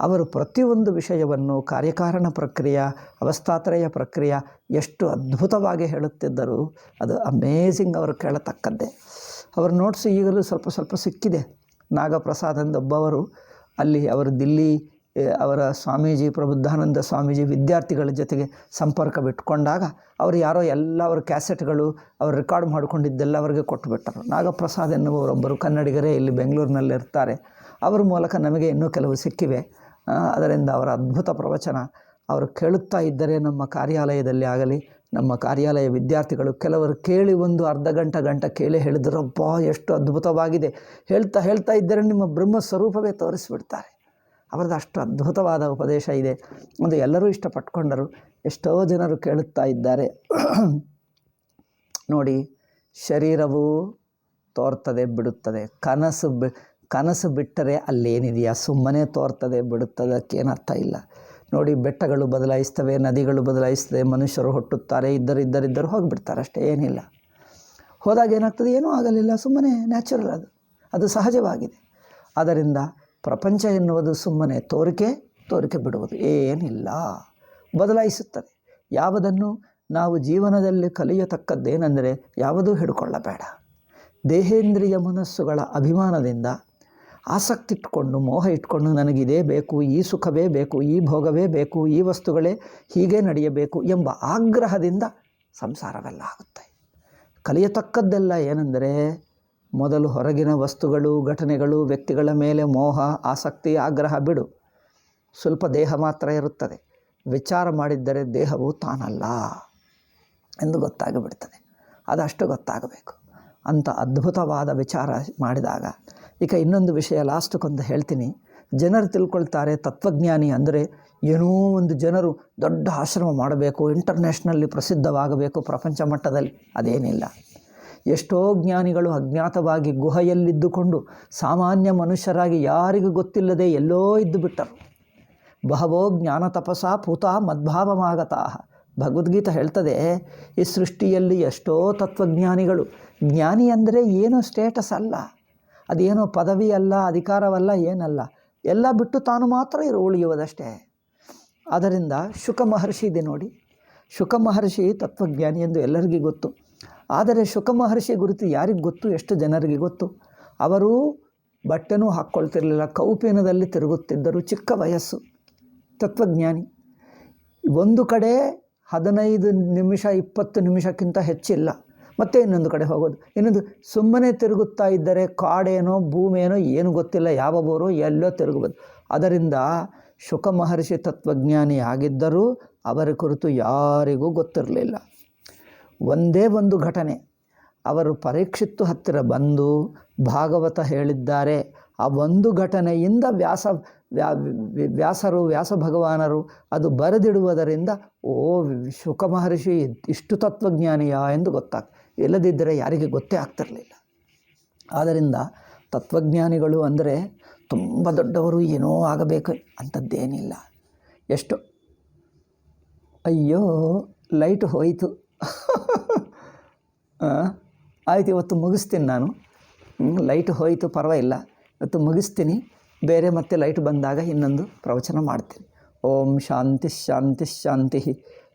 ಅವರು ಪ್ರತಿಯೊಂದು ವಿಷಯವನ್ನು ಕಾರ್ಯಕಾರಣ ಪ್ರಕ್ರಿಯೆ, ಅವಸ್ಥಾತ್ರಯ ಪ್ರಕ್ರಿಯೆ ಎಷ್ಟು ಅದ್ಭುತವಾಗಿ ಹೇಳುತ್ತಿದ್ದರು. ಅದು ಅಮೇಝಿಂಗ್, ಅವರು ಕೇಳತಕ್ಕದ್ದೇ. ಅವರ ನೋಟ್ಸ್ ಈಗಲೂ ಸ್ವಲ್ಪ ಸಿಕ್ಕಿದೆ. ನಾಗಪ್ರಸಾದ್ ಎಂದೊಬ್ಬವರು ಅಲ್ಲಿ ಅವರು ದಿಲ್ಲಿ ಅವರ ಸ್ವಾಮೀಜಿ ಪ್ರಬುದ್ಧಾನಂದ ಸ್ವಾಮೀಜಿ ವಿದ್ಯಾರ್ಥಿಗಳ ಜೊತೆಗೆ ಸಂಪರ್ಕ ಬಿಟ್ಕೊಂಡಾಗ ಅವರು ಯಾರೋ ಎಲ್ಲ ಅವರ ಕ್ಯಾಸೆಟ್ಗಳು ಅವರು ರೆಕಾರ್ಡ್ ಮಾಡಿಕೊಂಡಿದ್ದೆಲ್ಲ ಅವರಿಗೆ ಕೊಟ್ಟುಬಿಟ್ಟರು. ನಾಗಪ್ರಸಾದ್ ಎನ್ನುವರೊಬ್ಬರು ಕನ್ನಡಿಗರೇ ಇಲ್ಲಿ ಬೆಂಗಳೂರಿನಲ್ಲಿ ಇರ್ತಾರೆ. ಅವರ ಮೂಲಕ ನಮಗೆ ಇನ್ನೂ ಕೆಲವು ಸಿಕ್ಕಿವೆ. ಅದರಿಂದ ಅವರ ಅದ್ಭುತ ಪ್ರವಚನ ಅವರು ಕೇಳುತ್ತಾ ಇದ್ದರೆ ನಮ್ಮ ಕಾರ್ಯಾಲಯದಲ್ಲಿ ಆಗಲಿ, ನಮ್ಮ ಕಾರ್ಯಾಲಯ ವಿದ್ಯಾರ್ಥಿಗಳು ಕೆಲವರು ಕೇಳಿ ಒಂದು ಅರ್ಧ ಗಂಟೆ ಕೇಳಿ ಹೇಳಿದ್ರಪ್ಪ ಎಷ್ಟು ಅದ್ಭುತವಾಗಿದೆ, ಹೇಳ್ತಾ ಇದ್ದರೆ ನಿಮ್ಮ ಬ್ರಹ್ಮ ಸ್ವರೂಪವೇ ತೋರಿಸಿಬಿಡ್ತಾರೆ. ಅವರದ್ದು ಅಷ್ಟು ಅದ್ಭುತವಾದ ಉಪದೇಶ ಇದೆ. ಒಂದು ಎಲ್ಲರೂ ಇಷ್ಟಪಟ್ಕೊಂಡರು. ಎಷ್ಟೋ ಜನರು ಕೇಳುತ್ತಾ ಇದ್ದಾರೆ. ನೋಡಿ, ಶರೀರವು ತೋರ್ತದೆ ಬಿಡುತ್ತದೆ. ಕನಸು ಬಿಟ್ಟರೆ ಅಲ್ಲೇನಿದೆಯಾ? ಸುಮ್ಮನೆ ತೋರ್ತದೆ ಬಿಡುತ್ತದೆ, ಅದಕ್ಕೇನರ್ಥ ಇಲ್ಲ. ನೋಡಿ, ಬೆಟ್ಟಗಳು ಬದಲಾಯಿಸ್ತವೆ, ನದಿಗಳು ಬದಲಾಯಿಸ್ತವೆ, ಮನುಷ್ಯರು ಹುಟ್ಟುತ್ತಾರೆ, ಇದ್ದರು ಹೋಗಿಬಿಡ್ತಾರೆ ಅಷ್ಟೇ, ಏನಿಲ್ಲ. ಹೋದಾಗ ಏನಾಗ್ತದೆ? ಏನೂ ಆಗಲಿಲ್ಲ, ಸುಮ್ಮನೆ ನ್ಯಾಚುರಲ್, ಅದು ಸಹಜವಾಗಿದೆ. ಆದ್ದರಿಂದ ಪ್ರಪಂಚ ಎನ್ನುವುದು ಸುಮ್ಮನೆ ತೋರಿಕೆ ಬಿಡುವುದು, ಏನಿಲ್ಲ, ಬದಲಾಯಿಸುತ್ತದೆ. ಯಾವುದನ್ನು ನಾವು ಜೀವನದಲ್ಲಿ ಕಲಿಯತಕ್ಕದ್ದೇನೆಂದರೆ ಯಾವುದೂ ಹಿಡ್ಕೊಳ್ಳಬೇಡ. ದೇಹೇಂದ್ರಿಯ ಮನಸ್ಸುಗಳ ಅಭಿಮಾನದಿಂದ ಆಸಕ್ತಿ ಇಟ್ಕೊಂಡು, ಮೋಹ ಇಟ್ಕೊಂಡು, ನನಗಿದೇ ಬೇಕು, ಈ ಸುಖವೇ ಬೇಕು, ಈ ಭೋಗವೇ ಬೇಕು, ಈ ವಸ್ತುಗಳೇ ಹೀಗೆ ನಡೆಯಬೇಕು ಎಂಬ ಆಗ್ರಹದಿಂದ ಸಂಸಾರವೆಲ್ಲ ಆಗುತ್ತೆ. ಕಲಿಯತಕ್ಕದ್ದೆಲ್ಲ ಏನೆಂದರೆ ಮೊದಲು ಹೊರಗಿನ ವಸ್ತುಗಳು, ಘಟನೆಗಳು, ವ್ಯಕ್ತಿಗಳ ಮೇಲೆ ಮೋಹ, ಆಸಕ್ತಿ, ಆಗ್ರಹ ಬಿಡು. ಸ್ವಲ್ಪ ದೇಹ ಮಾತ್ರ ಇರುತ್ತದೆ. ವಿಚಾರ ಮಾಡಿದ್ದರೆ ದೇಹವು ತಾನಲ್ಲ ಎಂದು ಗೊತ್ತಾಗಿಬಿಡ್ತದೆ. ಅದಷ್ಟು ಗೊತ್ತಾಗಬೇಕು. ಅಂಥ ಅದ್ಭುತವಾದ ವಿಚಾರ ಮಾಡಿದಾಗ, ಈಗ ಇನ್ನೊಂದು ವಿಷಯ ಲಾಸ್ಟ್ಗೊಂದು ಹೇಳ್ತೀನಿ. ಜನರು ತಿಳ್ಕೊಳ್ತಾರೆ ತತ್ವಜ್ಞಾನಿ ಅಂದರೆ ಏನೋ ಒಂದು ಜನರು ದೊಡ್ಡ ಆಶ್ರಮ ಮಾಡಬೇಕು, ಇಂಟರ್ನ್ಯಾಷನಲ್ಲಿ ಪ್ರಸಿದ್ಧವಾಗಬೇಕು ಪ್ರಪಂಚ ಮಟ್ಟದಲ್ಲಿ. ಅದೇನಿಲ್ಲ. ಎಷ್ಟೋ ಜ್ಞಾನಿಗಳು ಅಜ್ಞಾತವಾಗಿ ಗುಹೆಯಲ್ಲಿದ್ದುಕೊಂಡು ಸಾಮಾನ್ಯ ಮನುಷ್ಯರಾಗಿ ಯಾರಿಗೂ ಗೊತ್ತಿಲ್ಲದೆ ಎಲ್ಲೋ ಇದ್ದು ಬಿಟ್ಟರು. ಬಹವೋ ಜ್ಞಾನ ತಪಸಾ ಪೂತ ಮದ್ಭಾವಮಾಗತಾ. ಭಗವದ್ಗೀತೆ ಹೇಳ್ತದೆ, ಈ ಸೃಷ್ಟಿಯಲ್ಲಿ ಎಷ್ಟೋ ತತ್ವಜ್ಞಾನಿಗಳು. ಜ್ಞಾನಿ ಅಂದರೆ ಏನೋ ಸ್ಟೇಟಸ್ ಅಲ್ಲ, ಅದೇನೋ ಪದವಿ ಅಲ್ಲ, ಅಧಿಕಾರವಲ್ಲ, ಏನಲ್ಲ, ಎಲ್ಲ ಬಿಟ್ಟು ತಾನು ಮಾತ್ರ ಉಳಿಯುವುದಷ್ಟೇ. ಆದ್ದರಿಂದ ಶುಕ ಮಹರ್ಷಿ ಇದೆ ನೋಡಿ. ಶುಕ ಮಹರ್ಷಿ ತತ್ವಜ್ಞಾನಿ ಎಂದು ಎಲ್ಲರಿಗೂ ಗೊತ್ತು. ಆದರೆ ಶುಕ ಮಹರ್ಷಿ ಗುರುತು ಯಾರಿಗೆ ಗೊತ್ತು? ಎಷ್ಟು ಜನರಿಗೆ ಗೊತ್ತು? ಅವರು ಬಟ್ಟೆನೂ ಹಾಕ್ಕೊಳ್ತಿರಲಿಲ್ಲ, ಕೌಪೀನದಲ್ಲಿ ತಿರುಗುತ್ತಿದ್ದರು, ಚಿಕ್ಕ ವಯಸ್ಸು, ತತ್ವಜ್ಞಾನಿ. ಒಂದು ಕಡೆ 15 ನಿಮಿಷ 20 ನಿಮಿಷಕ್ಕಿಂತ ಹೆಚ್ಚಿಲ್ಲ, ಮತ್ತೆ ಇನ್ನೊಂದು ಕಡೆ ಹೋಗೋದು, ಇನ್ನೊಂದು ಸುಮ್ಮನೆ ತಿರುಗುತ್ತಾ ಇದ್ದರೆ ಕಾಡೇನೋ ಭೂಮಿಯೇನೋ ಏನು ಗೊತ್ತಿಲ್ಲ, ಯಾವ ಬೋರೋ ಎಲ್ಲೋ ತಿರುಗಬಹುದು. ಅದರಿಂದ ಶುಕ ಮಹರ್ಷಿ ತತ್ವಜ್ಞಾನಿ ಆಗಿದ್ದರೂ ಅವರ ಕುರಿತು ಯಾರಿಗೂ ಗೊತ್ತಿರಲಿಲ್ಲ. ಒಂದೇ ಒಂದು ಘಟನೆ, ಅವರು ಪರೀಕ್ಷಿತ್ತು ಹತ್ತಿರ ಬಂದು ಭಾಗವತ ಹೇಳಿದ್ದಾರೆ. ಆ ಒಂದು ಘಟನೆಯಿಂದ ವ್ಯಾಸ ಭಗವಾನರು ಅದು ಬರೆದಿಡುವುದರಿಂದ ಶುಕ ಮಹರ್ಷಿ ಇಷ್ಟು ತತ್ವಜ್ಞಾನಿಯ ಎಂದು ಗೊತ್ತಾಗ್ತದೆ. ಇಲ್ಲದಿದ್ದರೆ ಯಾರಿಗೆ ಗೊತ್ತೇ ಆಗ್ತಿರಲಿಲ್ಲ. ಆದ್ದರಿಂದ ತತ್ವಜ್ಞಾನಿಗಳು ಅಂದರೆ ತುಂಬ ದೊಡ್ಡವರು ಏನೋ ಆಗಬೇಕು ಅಂಥದ್ದೇನಿಲ್ಲ. ಎಷ್ಟು ಅಯ್ಯೋ ಲೈಟ್ ಹೋಯಿತು. ಆಯ್ತು, ಇವತ್ತು ಮುಗಿಸ್ತೀನಿ ನಾನು. ಲೈಟ್ ಹೋಯಿತು, ಪರವಾಗಿಲ್ಲ, ಇವತ್ತು ಮುಗಿಸ್ತೀನಿ. ಬೇರೆ ಮತ್ತೆ ಲೈಟ್ ಬಂದಾಗ ಇನ್ನೊಂದು ಪ್ರವಚನ ಮಾಡ್ತೀನಿ. ಓಂ ಶಾಂತಿ ಶಾಂತಿ ಶಾಂತಿ.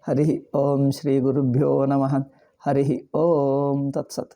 ಹರಿ ಓಂ ಶ್ರೀ ಗುರುಭ್ಯೋ ನಮಃ. ಹರಿ ಓಂ ತತ್ಸತ್.